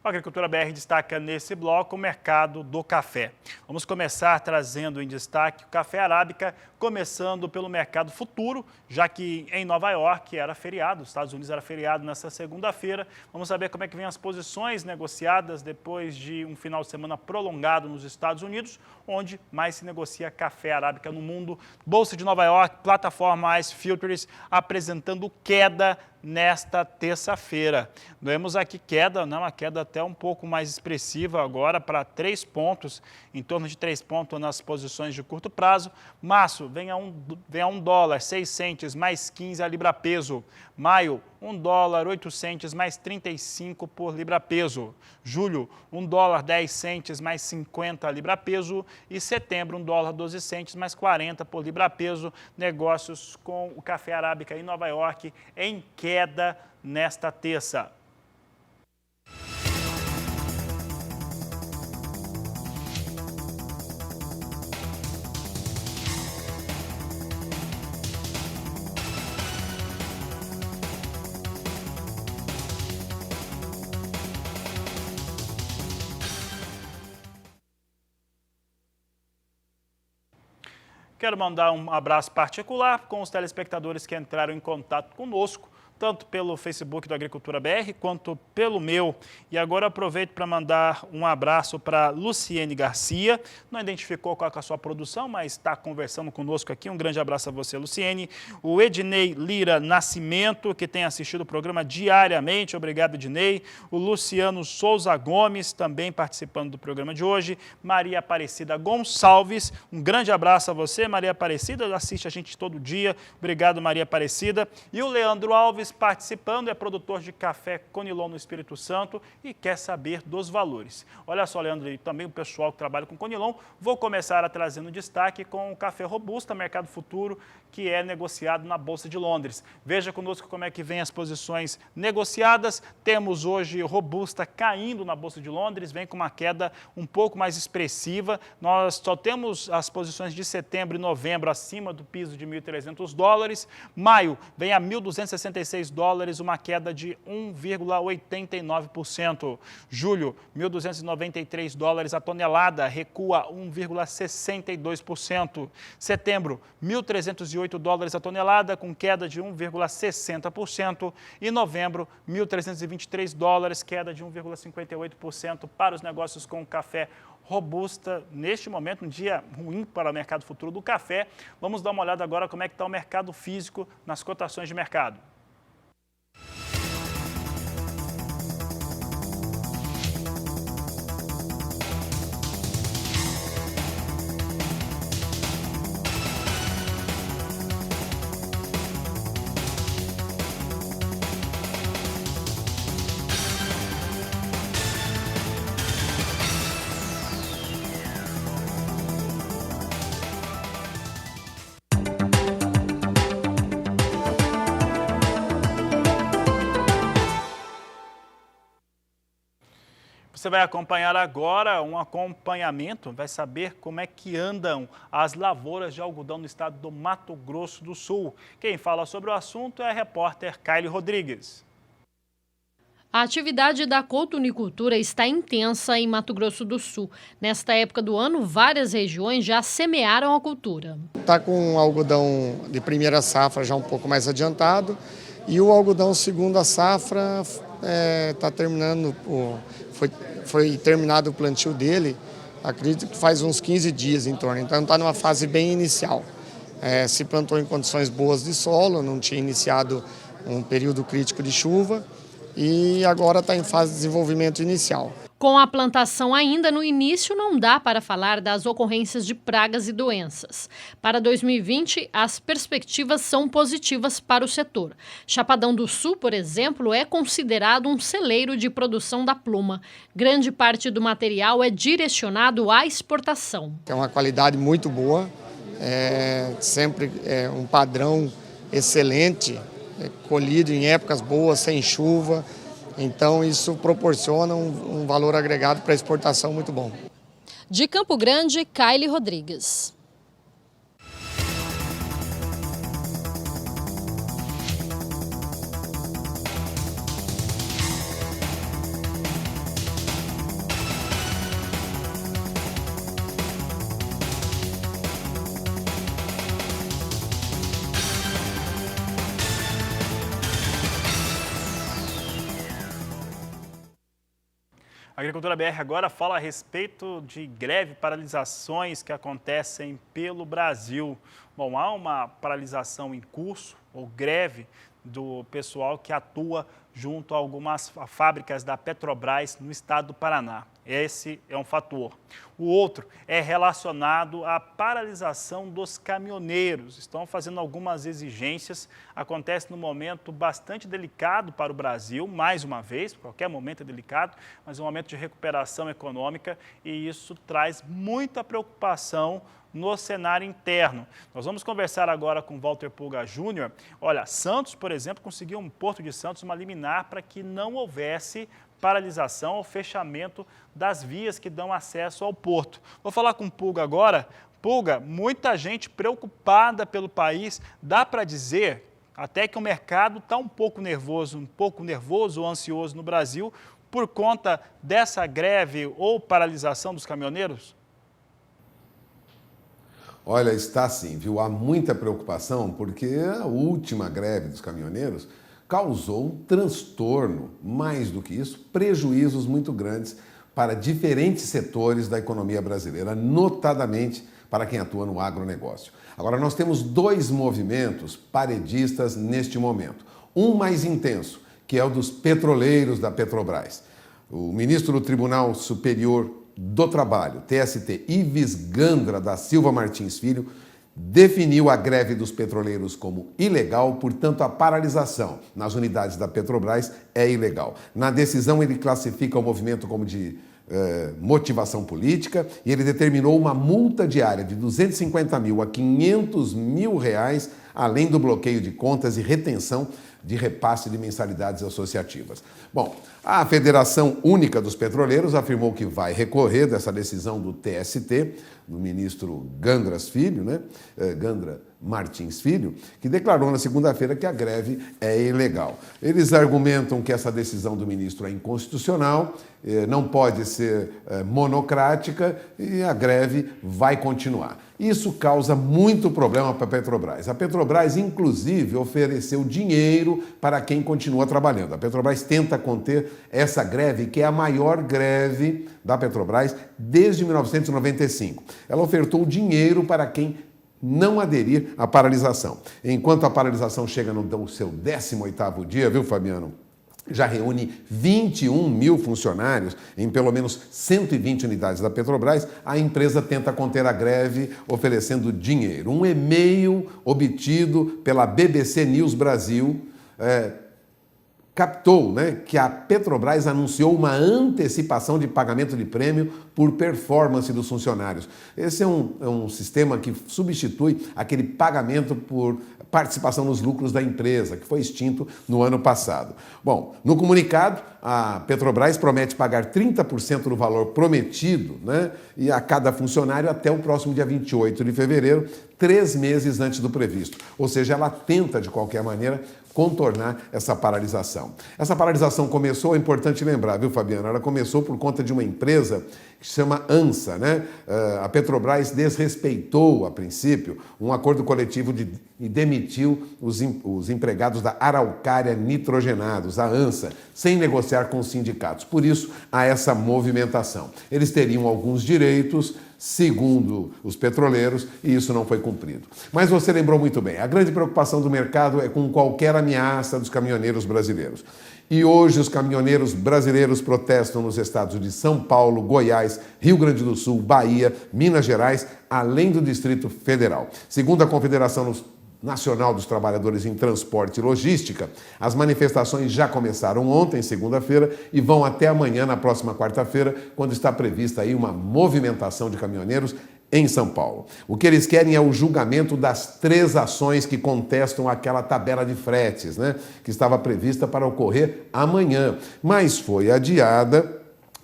A Agricultura BR destaca nesse bloco o mercado do café. Vamos começar trazendo em destaque o café arábica, começando pelo mercado futuro, já que em Nova York era feriado, os Estados Unidos era feriado nessa segunda-feira. Vamos saber como é que vem as posições negociadas depois de um final de semana prolongado nos Estados Unidos, onde mais se negocia café arábica no mundo. Bolsa de Nova York, plataforma Ice Futures apresentando queda nesta terça-feira. Vemos aqui queda, uma queda até um pouco mais expressiva agora para 3 pontos, em torno de 3 pontos nas posições de curto prazo. Março vem a $1, 6 centes, mais 15 a libra-peso. Maio, $1, 8 centes, mais 35 por libra-peso. Julho, $1, 10 centes, mais 50 a libra-peso. E setembro, $1, 12 centes, mais 40 por libra-peso. Negócios com o café arábica em Nova York em queda nesta terça. Quero mandar um abraço particular com os telespectadores que entraram em contato conosco, tanto pelo Facebook do Agricultura BR, quanto pelo meu. E agora aproveito para mandar um abraço para Luciene Garcia. Não identificou qual é a sua produção, mas está conversando conosco aqui. Um grande abraço a você, Luciene. O Ednei Lira Nascimento, que tem assistido o programa diariamente. Obrigado, Ednei. O Luciano Souza Gomes, também participando do programa de hoje. Maria Aparecida Gonçalves. Um grande abraço a você, Maria Aparecida. Assiste a gente todo dia. Obrigado, Maria Aparecida. E o Leandro Alves, Gomes participando, é produtor de café Conilon no Espírito Santo e quer saber dos valores. Olha só, Leandro, e também o pessoal que trabalha com Conilon, vou começar a trazer no destaque com o café Robusta, mercado futuro, que é negociado na Bolsa de Londres. Veja conosco como é que vem as posições negociadas. Temos hoje Robusta caindo na Bolsa de Londres, vem com uma queda um pouco mais expressiva. Nós só temos as posições de setembro e novembro acima do piso de $1.300. Maio vem a $1.266, uma queda de 1,89%. Julho, $1.293 a tonelada, recua 1,62%. Setembro, $1.308 a tonelada, com queda de 1,60%. E novembro, $1.323, queda de 1,58% para os negócios com café Robusta. Neste momento, um dia ruim para o mercado futuro do café. Vamos dar uma olhada agora como é que está o mercado físico nas cotações de mercado. Você vai acompanhar agora um acompanhamento, vai saber como é que andam as lavouras de algodão no estado do Mato Grosso do Sul. Quem fala sobre o assunto é a repórter Kaile Rodrigues.
A atividade da cotonicultura está intensa em Mato Grosso do Sul. Nesta época do ano, várias regiões já semearam a cultura.
Está com o algodão de primeira safra já um pouco mais adiantado e o algodão segunda safra está terminando, foi terminado o plantio dele, acredito que faz uns 15 dias em torno, então está numa fase bem inicial. Se plantou em condições boas de solo, não tinha iniciado um período crítico de chuva e agora está em fase de desenvolvimento inicial.
Com a plantação ainda no início, não dá para falar das ocorrências de pragas e doenças. Para 2020, as perspectivas são positivas para o setor. Chapadão do Sul, por exemplo, é considerado um celeiro de produção da pluma. Grande parte do material é direcionado à exportação.
É uma qualidade muito boa, sempre um padrão excelente, colhido em épocas boas, sem chuva. Então, isso proporciona um valor agregado para a exportação muito bom.
De Campo Grande, Kaile Rodrigues.
A Agricultura BR agora fala a respeito de greve, paralisações que acontecem pelo Brasil. Bom, há uma paralisação em curso, ou greve, do pessoal que atua junto a algumas fábricas da Petrobras no estado do Paraná. Esse é um fator. O outro é relacionado à paralisação dos caminhoneiros. Estão fazendo algumas exigências. Acontece num momento bastante delicado para o Brasil, mais uma vez, qualquer momento é delicado, mas um momento de recuperação econômica e isso traz muita preocupação no cenário interno. Nós vamos conversar agora com Walter Pulga Júnior. Olha, Santos, por exemplo, conseguiu Porto de Santos uma liminar para que não houvesse paralisação ou fechamento das vias que dão acesso ao porto. Vou falar com o Pulga agora. Pulga, muita gente preocupada pelo país. Dá para dizer até que o mercado está um pouco nervoso ou ansioso no Brasil por conta dessa greve ou paralisação dos caminhoneiros?
Olha, está sim, viu? Há muita preocupação porque a última greve dos caminhoneiros causou um transtorno, mais do que isso, prejuízos muito grandes para diferentes setores da economia brasileira, notadamente para quem atua no agronegócio. Agora, nós temos dois movimentos paredistas neste momento. Um mais intenso, que é o dos petroleiros da Petrobras. O ministro do Tribunal Superior do Trabalho, TST, Ives Gandra da Silva Martins Filho, definiu a greve dos petroleiros como ilegal, portanto, a paralisação nas unidades da Petrobras é ilegal. Na decisão, ele classifica o movimento como de motivação política e ele determinou uma multa diária de 250 mil a 500 mil reais, além do bloqueio de contas e retenção de repasse de mensalidades associativas. Bom, a Federação Única dos Petroleiros afirmou que vai recorrer dessa decisão do TST, do ministro Gandras Filho, Gandra Martins Filho, que declarou na segunda-feira que a greve é ilegal. Eles argumentam que essa decisão do ministro é inconstitucional, não pode ser monocrática e a greve vai continuar. Isso causa muito problema para a Petrobras. A Petrobras, inclusive, ofereceu dinheiro para quem continua trabalhando. A Petrobras tenta conter essa greve, que é a maior greve da Petrobras desde 1995. Ela ofertou dinheiro para quem não aderir à paralisação. Enquanto a paralisação chega no seu 18º dia, viu, Fabiano? Já reúne 21 mil funcionários em pelo menos 120 unidades da Petrobras, a empresa tenta conter a greve oferecendo dinheiro. Um e-mail obtido pela BBC News Brasil captou que a Petrobras anunciou uma antecipação de pagamento de prêmio por performance dos funcionários. Esse é um sistema que substitui aquele pagamento por participação nos lucros da empresa, que foi extinto no ano passado. Bom, no comunicado, a Petrobras promete pagar 30% do valor prometido, e a cada funcionário até o próximo dia 28 de fevereiro, 3 meses antes do previsto. Ou seja, ela tenta, de qualquer maneira, contornar essa paralisação. Essa paralisação começou, é importante lembrar, viu, Fabiano? Ela começou por conta de uma empresa que se chama ANSA, A Petrobras desrespeitou, a princípio, um acordo coletivo e demitiu os empregados da Araucária Nitrogenados, a ANSA, sem negociar com os sindicatos. Por isso, há essa movimentação. Eles teriam alguns direitos, segundo os petroleiros, e isso não foi cumprido. Mas você lembrou muito bem, a grande preocupação do mercado é com qualquer ameaça dos caminhoneiros brasileiros. E hoje os caminhoneiros brasileiros protestam nos estados de São Paulo, Goiás, Rio Grande do Sul, Bahia, Minas Gerais, além do Distrito Federal. Segundo a Confederação Nacional dos Trabalhadores em Transporte e Logística, as manifestações já começaram ontem, segunda-feira, e vão até amanhã, na próxima quarta-feira, quando está prevista aí uma movimentação de caminhoneiros em São Paulo. O que eles querem é o julgamento das 3 ações que contestam aquela tabela de fretes, que estava prevista para ocorrer amanhã, mas foi adiada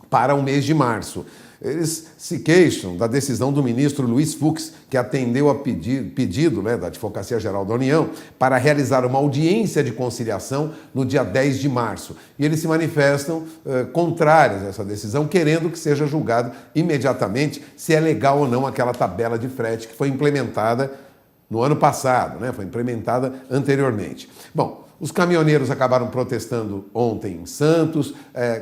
para o mês de março. Eles se queixam da decisão do ministro Luiz Fux, que atendeu a pedido da Advocacia Geral da União para realizar uma audiência de conciliação no dia 10 de março. E eles se manifestam contrários a essa decisão, querendo que seja julgado imediatamente se é legal ou não aquela tabela de frete que foi implementada no ano passado, foi implementada anteriormente. Bom, os caminhoneiros acabaram protestando ontem em Santos,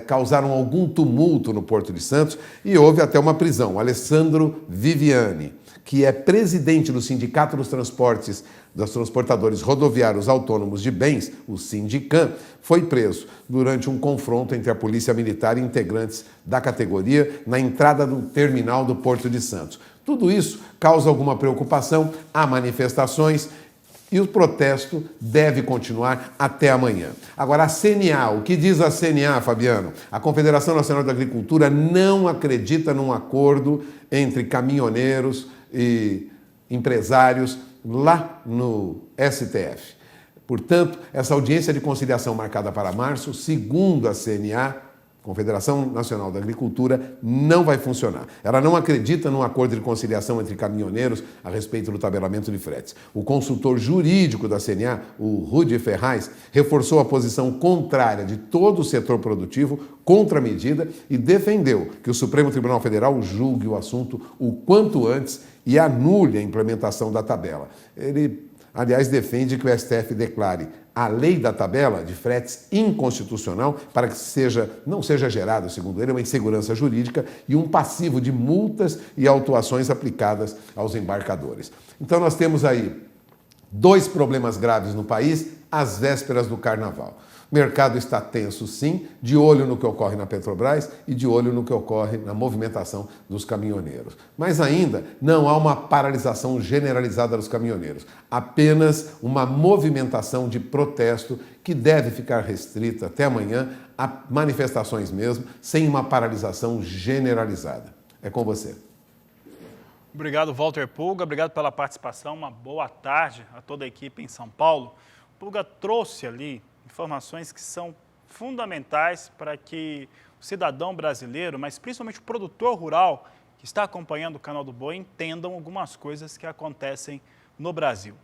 causaram algum tumulto no Porto de Santos e houve até uma prisão. O Alessandro Viviani, que é presidente do Sindicato dos Transportadores Rodoviários Autônomos de Bens, o Sindicam, foi preso durante um confronto entre a Polícia Militar e integrantes da categoria na entrada do terminal do Porto de Santos. Tudo isso causa alguma preocupação, há manifestações, e o protesto deve continuar até amanhã. Agora, a CNA, o que diz a CNA, Fabiano? A Confederação Nacional da Agricultura não acredita num acordo entre caminhoneiros e empresários lá no STF. Portanto, essa audiência de conciliação marcada para março, segundo a CNA, Confederação Nacional da Agricultura, não vai funcionar. Ela não acredita num acordo de conciliação entre caminhoneiros a respeito do tabelamento de fretes. O consultor jurídico da CNA, o Rudi Ferraz, reforçou a posição contrária de todo o setor produtivo contra a medida e defendeu que o Supremo Tribunal Federal julgue o assunto o quanto antes e anule a implementação da tabela. Ele, aliás, defende que o STF declare a lei da tabela de fretes inconstitucional para que não seja gerado, segundo ele, uma insegurança jurídica e um passivo de multas e autuações aplicadas aos embarcadores. Então nós temos aí 2 problemas graves no país, às vésperas do Carnaval. O mercado está tenso, sim, de olho no que ocorre na Petrobras e de olho no que ocorre na movimentação dos caminhoneiros. Mas ainda não há uma paralisação generalizada dos caminhoneiros, apenas uma movimentação de protesto que deve ficar restrita até amanhã a manifestações mesmo, sem uma paralisação generalizada. É com você.
Obrigado, Walter Pulga. Obrigado pela participação. Uma boa tarde a toda a equipe em São Paulo. O Pulga trouxe ali informações que são fundamentais para que o cidadão brasileiro, mas principalmente o produtor rural que está acompanhando o Canal do Boi, entendam algumas coisas que acontecem no Brasil.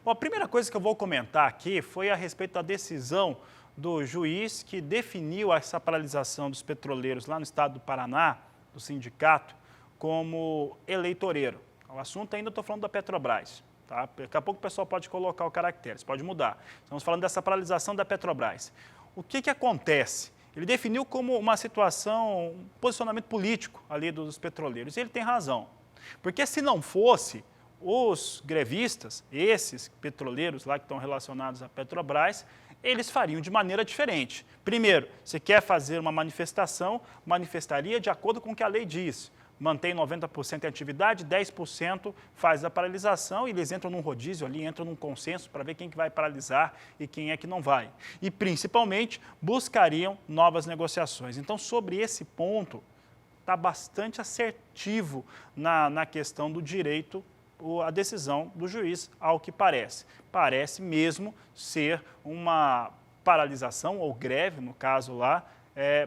Bom, a primeira coisa que eu vou comentar aqui foi a respeito da decisão do juiz que definiu essa paralisação dos petroleiros lá no estado do Paraná, do sindicato, como eleitoreiro. O assunto ainda estou falando da Petrobras. Tá? Daqui a pouco o pessoal pode colocar o caractere, pode mudar. Estamos falando dessa paralisação da Petrobras. O que acontece? Ele definiu como uma situação, um posicionamento político ali dos petroleiros. E ele tem razão. Porque se não fosse, os grevistas, esses petroleiros lá que estão relacionados à Petrobras, eles fariam de maneira diferente. Primeiro, se quer fazer uma manifestação, manifestaria de acordo com o que a lei diz. Mantém 90% em atividade, 10% faz a paralisação e eles entram num rodízio ali, entram num consenso para ver quem que vai paralisar e quem é que não vai. E, principalmente, buscariam novas negociações. Então, sobre esse ponto, está bastante assertivo na questão do direito, a decisão do juiz, ao que parece. Parece mesmo ser uma paralisação, ou greve, no caso lá,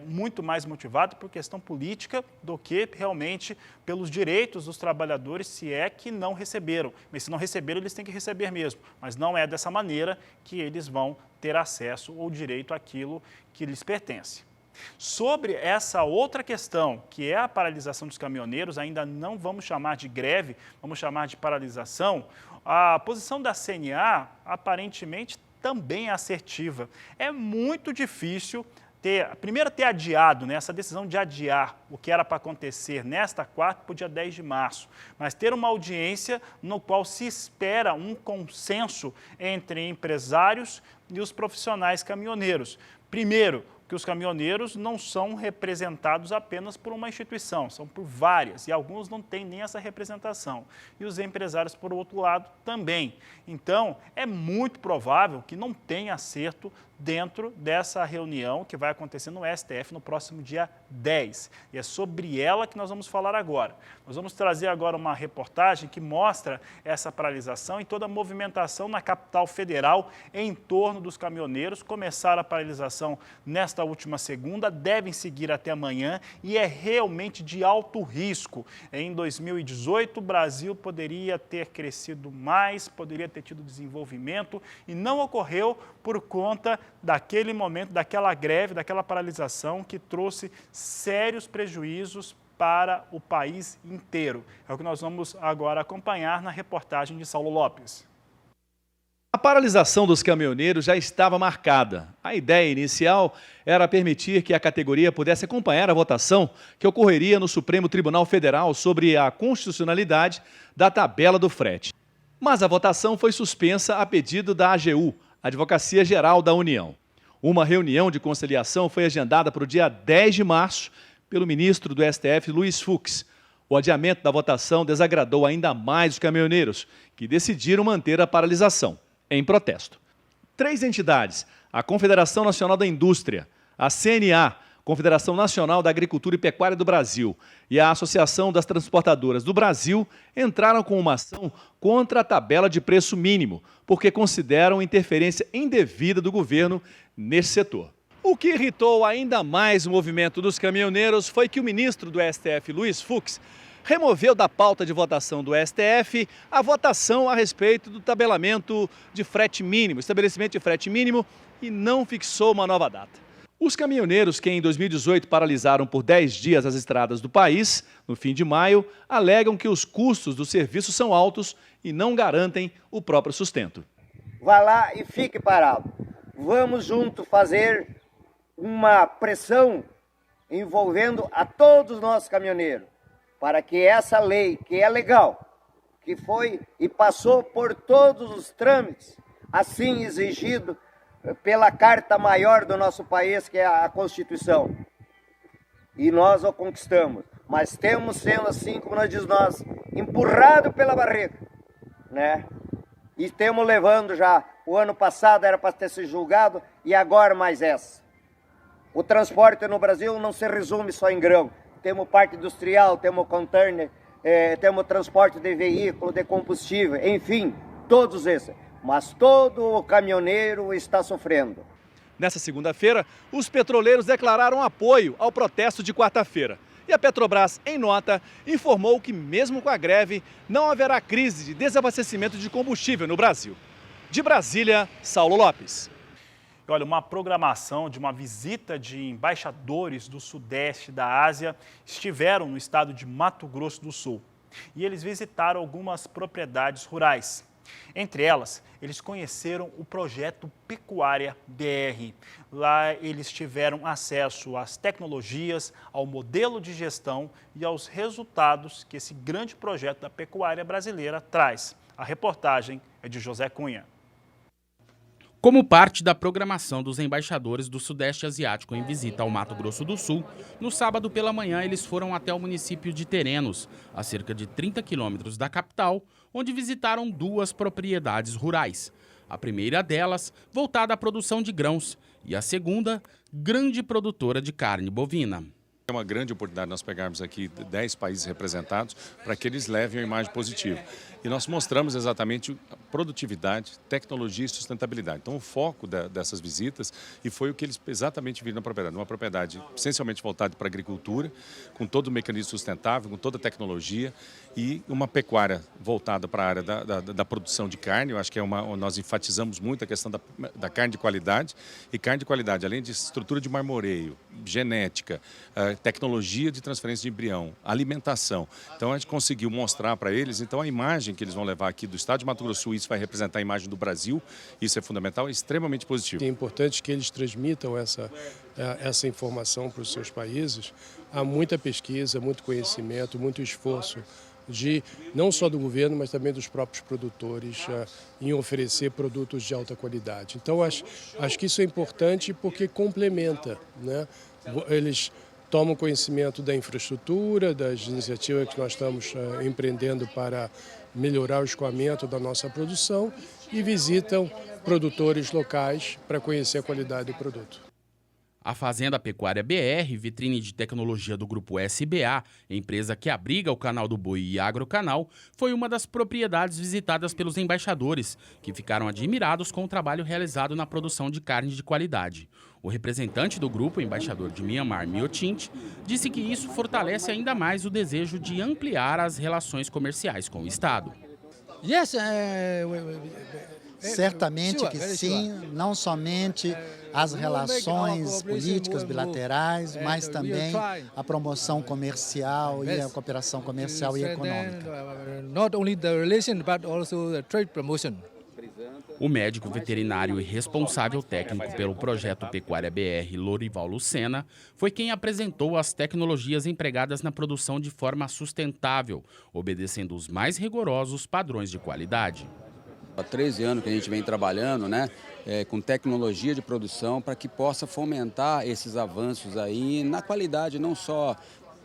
muito mais motivado por questão política do que realmente pelos direitos dos trabalhadores, se é que não receberam. Mas se não receberam, eles têm que receber mesmo. Mas não é dessa maneira que eles vão ter acesso ou direito àquilo que lhes pertence. Sobre essa outra questão, que é a paralisação dos caminhoneiros, ainda não vamos chamar de greve, vamos chamar de paralisação, a posição da CNA aparentemente também é assertiva. É muito difícil primeiro ter adiado, né, essa decisão de adiar o que era para acontecer nesta quarta para o dia 10 de março, mas ter uma audiência no qual se espera um consenso entre empresários e os profissionais caminhoneiros. Primeiro, que os caminhoneiros não são representados apenas por uma instituição, são por várias, e alguns não têm nem essa representação. E os empresários, por outro lado, também. Então, é muito provável que não tenha acerto dentro dessa reunião que vai acontecer no STF no próximo dia 10. E é sobre ela que nós vamos falar agora. Nós vamos trazer agora uma reportagem que mostra essa paralisação e toda a movimentação na capital federal em torno dos caminhoneiros. Começaram a paralisação nesta última segunda, devem seguir até amanhã e é realmente de alto risco. Em 2018, o Brasil poderia ter crescido mais, poderia ter tido desenvolvimento e não ocorreu por conta daquele momento, daquela greve, daquela paralisação que trouxe sérios prejuízos para o país inteiro. É o que nós vamos agora acompanhar na reportagem de Saulo Lopes.
A paralisação dos caminhoneiros já estava marcada. A ideia inicial era permitir que a categoria pudesse acompanhar a votação que ocorreria no Supremo Tribunal Federal sobre a constitucionalidade da tabela do frete. Mas a votação foi suspensa a pedido da AGU, Advocacia Geral da União. Uma reunião de conciliação foi agendada para o dia 10 de março pelo ministro do STF, Luiz Fux. O adiamento da votação desagradou ainda mais os caminhoneiros, que decidiram manter a paralisação, em protesto. 3 entidades, a Confederação Nacional da Indústria, a CNA, Confederação Nacional da Agricultura e Pecuária do Brasil e a Associação das Transportadoras do Brasil entraram com uma ação contra a tabela de preço mínimo, porque consideram interferência indevida do governo nesse setor. O que irritou ainda mais o movimento dos caminhoneiros foi que o ministro do STF, Luiz Fux, removeu da pauta de votação do STF a votação a respeito do tabelamento de frete mínimo, estabelecimento de frete mínimo, e não fixou uma nova data. Os caminhoneiros que em 2018 paralisaram por 10 dias as estradas do país, no fim de maio, alegam que os custos do serviço são altos e não garantem o próprio sustento.
Vá lá e fique parado. Vamos junto fazer uma pressão envolvendo a todos os nossos caminhoneiros, para que essa lei, que é legal, que foi e passou por todos os trâmites, assim exigido pela Carta Maior do nosso país, que é a Constituição. E nós o conquistamos, mas temos sendo assim, como nós diz nós, empurrado pela barriga, né? E temos levando já, o ano passado era para ter se julgado e agora mais essa. O transporte no Brasil não se resume só em grão, temos parte industrial, temos container, temos transporte de veículo, de combustível, enfim, todos esses. Mas todo o caminhoneiro está sofrendo.
Nessa segunda-feira, os petroleiros declararam apoio ao protesto de quarta-feira. E a Petrobras, em nota, informou que mesmo com a greve, não haverá crise de desabastecimento de combustível no Brasil. De Brasília, Saulo Lopes.
Olha, uma programação de uma visita de embaixadores do Sudeste da Ásia estiveram no estado de Mato Grosso do Sul. E eles visitaram algumas propriedades rurais. Entre elas, eles conheceram o projeto Pecuária BR. Lá eles tiveram acesso às tecnologias, ao modelo de gestão e aos resultados que esse grande projeto da pecuária brasileira traz. A reportagem é de José Cunha.
Como parte da programação dos embaixadores do Sudeste Asiático em visita ao Mato Grosso do Sul, no sábado pela manhã eles foram até o município de Terenos, a cerca de 30 quilômetros da capital, onde visitaram 2 propriedades rurais. A primeira delas voltada à produção de grãos e a segunda, grande produtora de carne bovina.
É uma grande oportunidade nós pegarmos aqui 10 países representados para que eles levem uma imagem positiva. E nós mostramos exatamente produtividade, tecnologia e sustentabilidade. Então o foco dessas visitas e foi o que eles exatamente viram na propriedade. Uma propriedade essencialmente voltada para a agricultura, com todo o mecanismo sustentável, com toda a tecnologia e uma pecuária voltada para a área da produção de carne. Eu acho que nós enfatizamos muito a questão da carne de qualidade. E carne de qualidade, além de estrutura de marmoreio, genética, tecnologia de transferência de embrião, alimentação. Então a gente conseguiu mostrar para eles, então a imagem que eles vão levar aqui do estado de Mato Grosso do Sul, isso vai representar a imagem do Brasil, isso é fundamental, é extremamente positivo.
É importante que eles transmitam essa informação para os seus países. Há muita pesquisa, muito conhecimento, muito esforço não só do governo, mas também dos próprios produtores em oferecer produtos de alta qualidade. Então acho que isso é importante porque complementa, né? Eles tomam conhecimento da infraestrutura, das iniciativas que nós estamos empreendendo para melhorar o escoamento da nossa produção e visitam produtores locais para conhecer a qualidade do produto.
A Fazenda Pecuária BR, vitrine de tecnologia do Grupo SBA, empresa que abriga o Canal do Boi e Agrocanal, foi uma das propriedades visitadas pelos embaixadores, que ficaram admirados com o trabalho realizado na produção de carne de qualidade. O representante do grupo, o embaixador de Myanmar, Myotint, disse que isso fortalece ainda mais o desejo de ampliar as relações comerciais com o Estado.
Certamente que sim, não somente as relações políticas bilaterais, mas também a promoção comercial e a cooperação comercial e econômica.
O médico veterinário e responsável técnico pelo projeto Pecuária BR, Lorival Lucena, foi quem apresentou as tecnologias empregadas na produção de forma sustentável, obedecendo os mais rigorosos padrões de qualidade.
Há 13 anos que a gente vem trabalhando, né, com tecnologia de produção para que possa fomentar esses avanços aí na qualidade não só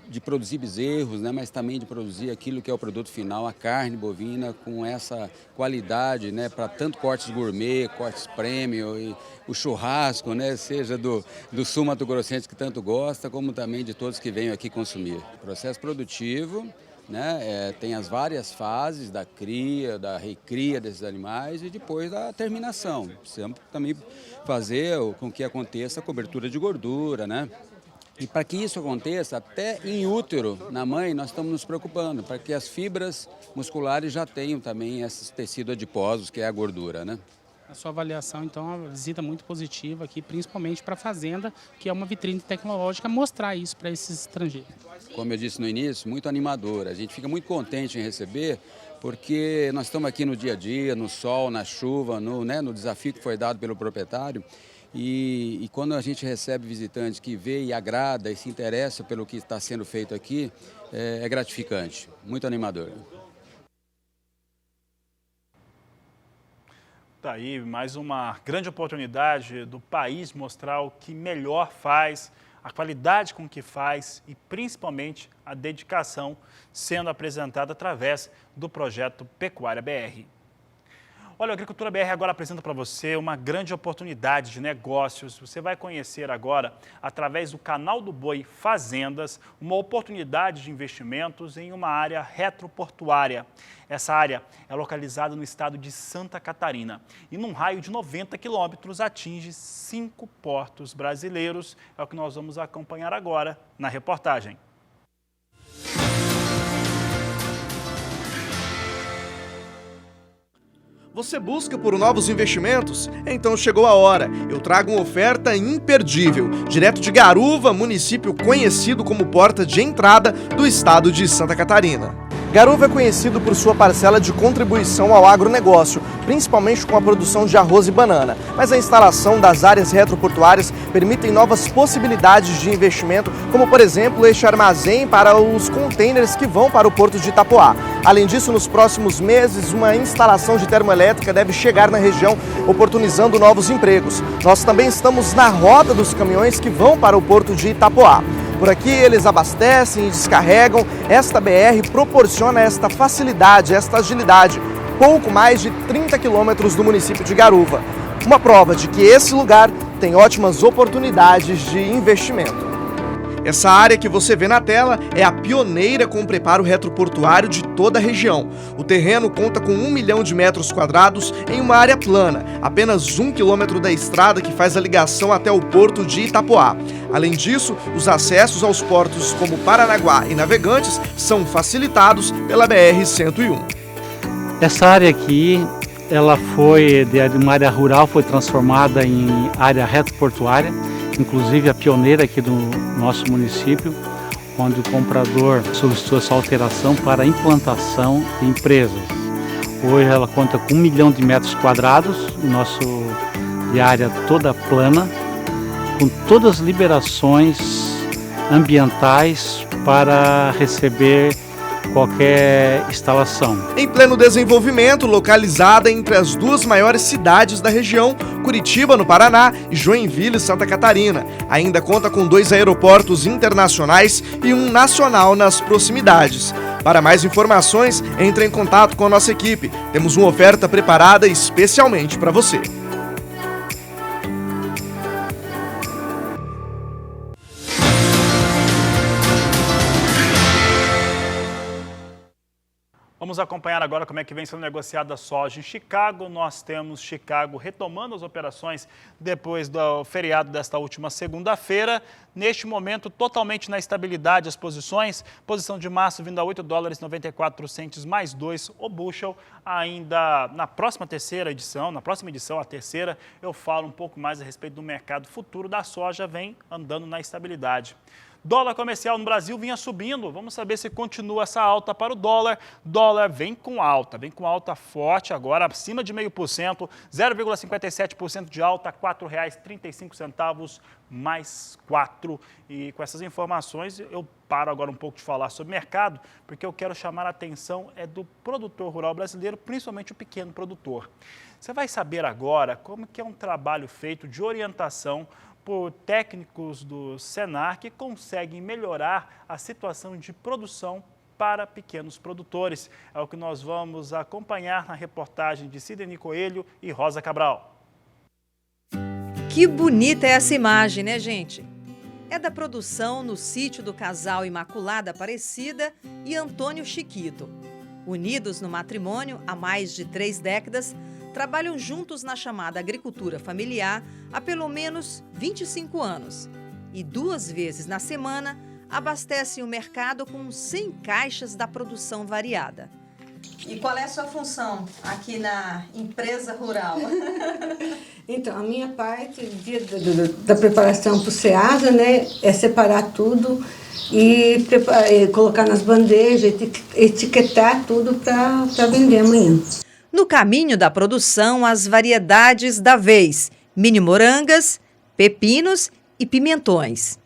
de produzir bezerros, né, mas também de produzir aquilo que é o produto final, a carne bovina com essa qualidade, né, para tanto cortes gourmet, cortes premium e o churrasco, né, seja do sul mato-grossense que tanto gosta, como também de todos que venham aqui consumir. Processo produtivo, né, tem as várias fases da cria, da recria desses animais e depois da terminação. Precisamos também fazer com que aconteça a cobertura de gordura, né? E para que isso aconteça, até em útero, na mãe, nós estamos nos preocupando, para que as fibras musculares já tenham também esses tecidos adiposos, que é a gordura, né?
A sua avaliação, então, é uma visita muito positiva aqui, principalmente para a Fazenda, que é uma vitrine tecnológica, mostrar isso para esses estrangeiros.
Como eu disse no início, muito animadora. A gente fica muito contente em receber, porque nós estamos aqui no dia a dia, no sol, na chuva, no desafio que foi dado pelo proprietário. E quando a gente recebe visitantes que vê e agrada e se interessa pelo que está sendo feito aqui, é gratificante, muito animador.
Tá aí mais uma grande oportunidade do país mostrar o que melhor faz, a qualidade com que faz e principalmente a dedicação sendo apresentada através do projeto Pecuária BR. Olha, a Agricultura BR agora apresenta para você uma grande oportunidade de negócios. Você vai conhecer agora, através do canal do Boi Fazendas, uma oportunidade de investimentos em uma área retroportuária. Essa área é localizada no estado de Santa Catarina e num raio de 90 quilômetros atinge 5 portos brasileiros. É o que nós vamos acompanhar agora na reportagem.
Você busca por novos investimentos? Então chegou a hora. Eu trago uma oferta imperdível, direto de Garuva, município conhecido como porta de entrada do estado de Santa Catarina. Garuva é conhecido por sua parcela de contribuição ao agronegócio, principalmente com a produção de arroz e banana. Mas a instalação das áreas retroportuárias permitem novas possibilidades de investimento, como por exemplo este armazém para os contêineres que vão para o porto de Itapoá. Além disso, nos próximos meses, uma instalação de termoelétrica deve chegar na região, oportunizando novos empregos. Nós também estamos na rota dos caminhões que vão para o porto de Itapoá. Por aqui eles abastecem e descarregam. Esta BR proporciona esta facilidade, esta agilidade, pouco mais de 30 quilômetros do município de Garuva. Uma prova de que esse lugar tem ótimas oportunidades de investimento. Essa área que você vê na tela é a pioneira com o preparo retroportuário de toda a região. O terreno conta com 1 milhão de metros quadrados em uma área plana, apenas 1 quilômetro da estrada que faz a ligação até o porto de Itapoá. Além disso, os acessos aos portos como Paranaguá e Navegantes são facilitados pela BR-101.
Essa área aqui, ela foi de uma área rural, foi transformada em área retroportuária. Inclusive a pioneira aqui do nosso município, onde o comprador solicitou essa alteração para a implantação de empresas. Hoje ela conta com 1 milhão de metros quadrados, de área toda plana, com todas as liberações ambientais para receber qualquer instalação.
Em pleno desenvolvimento, localizada entre as duas maiores cidades da região, Curitiba, no Paraná, e Joinville, Santa Catarina. Ainda conta com 2 aeroportos internacionais e um nacional nas proximidades. Para mais informações, entre em contato com a nossa equipe. Temos uma oferta preparada especialmente para você.
Vamos acompanhar agora como é que vem sendo negociada a soja em Chicago. Nós temos Chicago retomando as operações depois do feriado desta última segunda-feira. Neste momento, totalmente na estabilidade as posições. Posição de março vindo a $8,94 mais 2 o bushel. Ainda na próxima edição, a terceira, eu falo um pouco mais a respeito do mercado futuro da soja, vem andando na estabilidade. Dólar comercial no Brasil vinha subindo, vamos saber se continua essa alta para o dólar. Dólar vem com alta forte agora, acima de 0,5%, 0,57% de alta, R$ 4,35 mais 4. E com essas informações eu paro agora um pouco de falar sobre mercado, porque eu quero chamar a atenção do produtor rural brasileiro, principalmente o pequeno produtor. Você vai saber agora como que é um trabalho feito de orientação por técnicos do Senar que conseguem melhorar a situação de produção para pequenos produtores. É o que nós vamos acompanhar na reportagem de Sidney Coelho e Rosa Cabral.
Que bonita é essa imagem, né, gente? É da produção no sítio do casal Imaculada Aparecida e Antônio Chiquito. Unidos no matrimônio há mais de 3 décadas, trabalham juntos na chamada agricultura familiar há pelo menos 25 anos. E 2 vezes na semana abastecem o mercado com 100 caixas da produção variada.
E qual é a sua função aqui na empresa rural?
Então, a minha parte da preparação para o SEASA, né, é separar tudo e colocar nas bandejas, etiquetar tudo para vender amanhã.
No caminho da produção, as variedades da vez, mini morangas, pepinos e pimentões.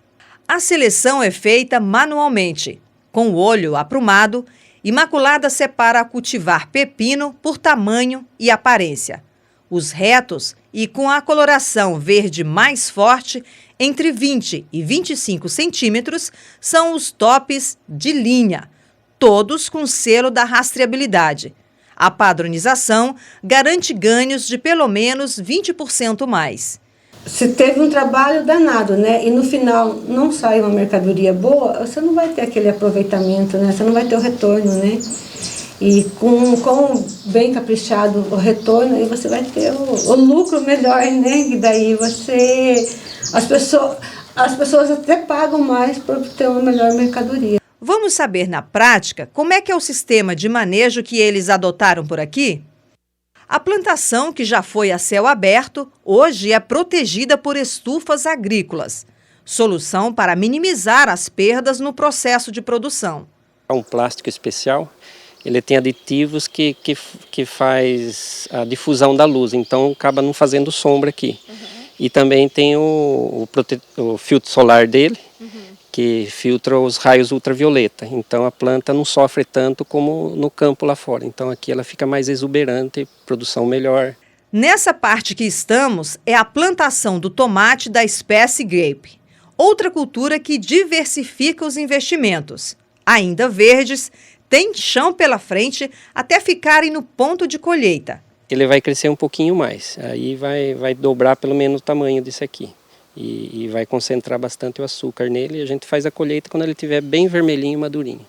A seleção é feita manualmente. Com o olho aprumado, Imaculada separa a cultivar pepino por tamanho e aparência. Os retos e com a coloração verde mais forte, entre 20 e 25 centímetros, são os tops de linha, todos com selo da rastreabilidade. A padronização garante ganhos de pelo menos 20% mais.
Se teve um trabalho danado, né? E no final não sai uma mercadoria boa, você não vai ter aquele aproveitamento, né? Você não vai ter o retorno, né? E com bem caprichado o retorno, aí você vai ter o lucro melhor, né? E daí as pessoas até pagam mais por ter uma melhor mercadoria.
Vamos saber na prática como é que é o sistema de manejo que eles adotaram por aqui? A plantação, que já foi a céu aberto, hoje é protegida por estufas agrícolas, solução para minimizar as perdas no processo de produção.
É um plástico especial, ele tem aditivos que faz a difusão da luz, então acaba não fazendo sombra aqui. E também tem o filtro solar dele, que filtra os raios ultravioleta. Então a planta não sofre tanto como no campo lá fora. Então aqui ela fica mais exuberante, produção melhor.
Nessa parte que estamos é a plantação do tomate da espécie grape, outra cultura que diversifica os investimentos. Ainda verdes, tem chão pela frente até ficarem no ponto de colheita.
Ele vai crescer um pouquinho mais, aí vai dobrar pelo menos o tamanho desse aqui. E vai concentrar bastante o açúcar nele, e a gente faz a colheita quando ele estiver bem vermelhinho e madurinho.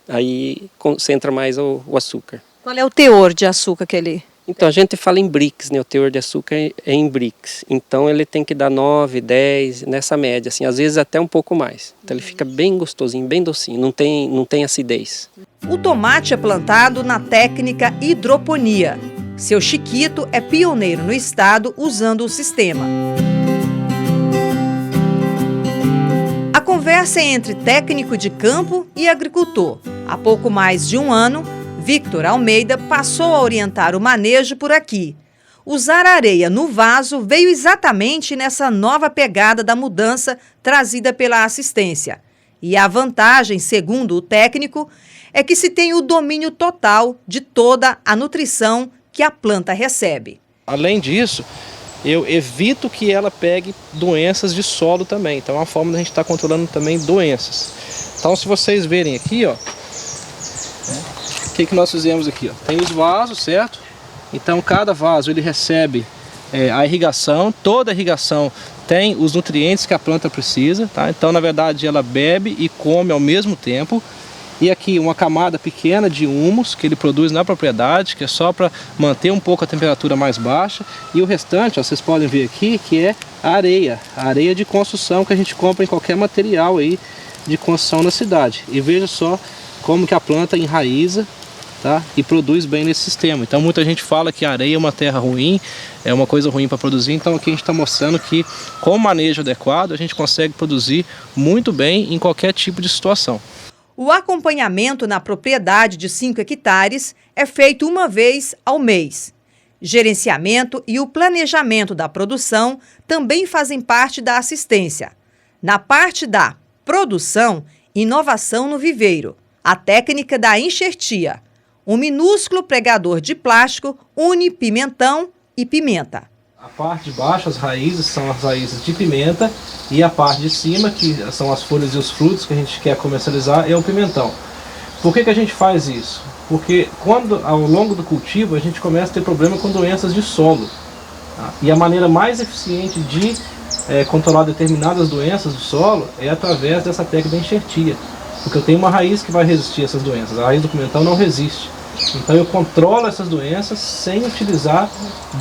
Aí concentra mais o açúcar.
Qual é o teor de açúcar que ele...
Então a gente fala em brix, né? O teor de açúcar é em brix. Então ele tem que dar 9, 10, nessa média, assim, às vezes até um pouco mais. Então ele fica bem gostosinho, bem docinho, não tem acidez.
O tomate é plantado na técnica hidroponia. Seu Chiquito é pioneiro no estado usando o sistema. A conversa é entre técnico de campo e agricultor. Há pouco mais de um ano, Victor Almeida passou a orientar o manejo por aqui. Usar areia no vaso veio exatamente nessa nova pegada da mudança trazida pela assistência. E a vantagem, segundo o técnico, é que se tem o domínio total de toda a nutrição que a planta recebe.
Além disso, eu evito que ela pegue doenças de solo também. Então é uma forma da gente estar controlando também doenças. Então se vocês verem aqui, ó, o que nós fizemos aqui? Ó? Tem os vasos, certo? Então cada vaso ele recebe a irrigação, toda a irrigação tem os nutrientes que a planta precisa, tá? Então na verdade ela bebe e come ao mesmo tempo. E aqui uma camada pequena de humus que ele produz na propriedade, que é só para manter um pouco a temperatura mais baixa. E o restante, ó, vocês podem ver aqui, que é a areia de construção que a gente compra em qualquer material aí de construção na cidade. E veja só como que a planta enraiza, tá? E produz bem nesse sistema. Então muita gente fala que a areia é uma terra ruim, é uma coisa ruim para produzir. Então aqui a gente está mostrando que com o manejo adequado a gente consegue produzir muito bem em qualquer tipo de situação.
O acompanhamento na propriedade de 5 hectares é feito uma vez ao mês. Gerenciamento e o planejamento da produção também fazem parte da assistência. Na parte da produção, inovação no viveiro, a técnica da enxertia. Um minúsculo pregador de plástico une pimentão e pimenta.
A parte de baixo, as raízes, são as raízes de pimenta, e a parte de cima, que são as folhas e os frutos que a gente quer comercializar, é o pimentão. Por que a gente faz isso? Porque quando, ao longo do cultivo, a gente começa a ter problema com doenças de solo. Tá? E a maneira mais eficiente de controlar determinadas doenças do solo é através dessa técnica da enxertia. Porque eu tenho uma raiz que vai resistir a essas doenças, a raiz do pimentão não resiste. Então eu controlo essas doenças sem utilizar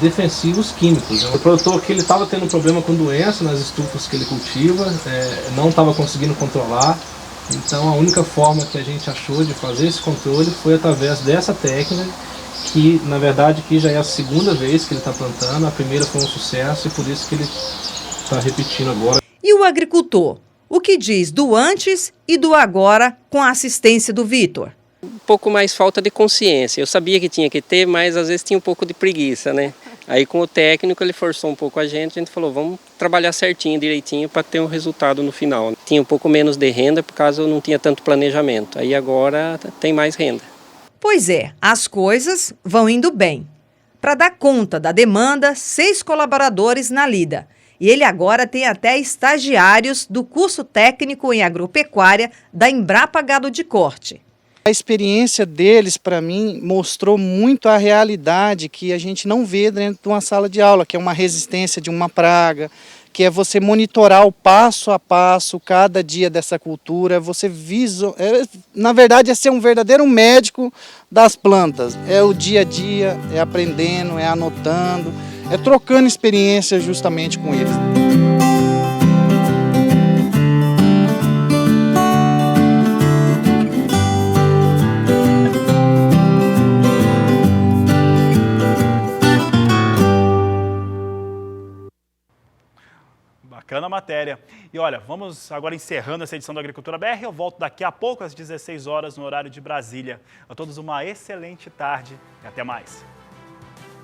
defensivos químicos. O produtor que ele estava tendo problema com doença nas estufas que ele cultiva, não estava conseguindo controlar. Então a única forma que a gente achou de fazer esse controle foi através dessa técnica, que na verdade aqui já é a segunda vez que ele está plantando, a primeira foi um sucesso e por isso que ele está repetindo agora.
E o agricultor? O que diz do antes e do agora com a assistência do Victor?
Um pouco mais falta de consciência. Eu sabia que tinha que ter, mas às vezes tinha um pouco de preguiça, né? Aí com o técnico ele forçou um pouco a gente falou, vamos trabalhar certinho, direitinho para ter um resultado no final. Tinha um pouco menos de renda por causa eu não tinha tanto planejamento. Aí agora tem mais renda.
Pois é, as coisas vão indo bem. Para dar conta da demanda, 6 colaboradores na lida. E ele agora tem até estagiários do curso técnico em agropecuária da Embrapa Gado de Corte.
A experiência deles, para mim, mostrou muito a realidade que a gente não vê dentro de uma sala de aula, que é uma resistência de uma praga, que é você monitorar o passo a passo, cada dia dessa cultura, na verdade é ser um verdadeiro médico das plantas, é o dia a dia, é aprendendo, é anotando, é trocando experiências justamente com eles.
Bacana a matéria. E olha, vamos agora encerrando essa edição da Agricultura BR. Eu volto daqui a pouco às 16 horas no horário de Brasília. A todos uma excelente tarde e até mais.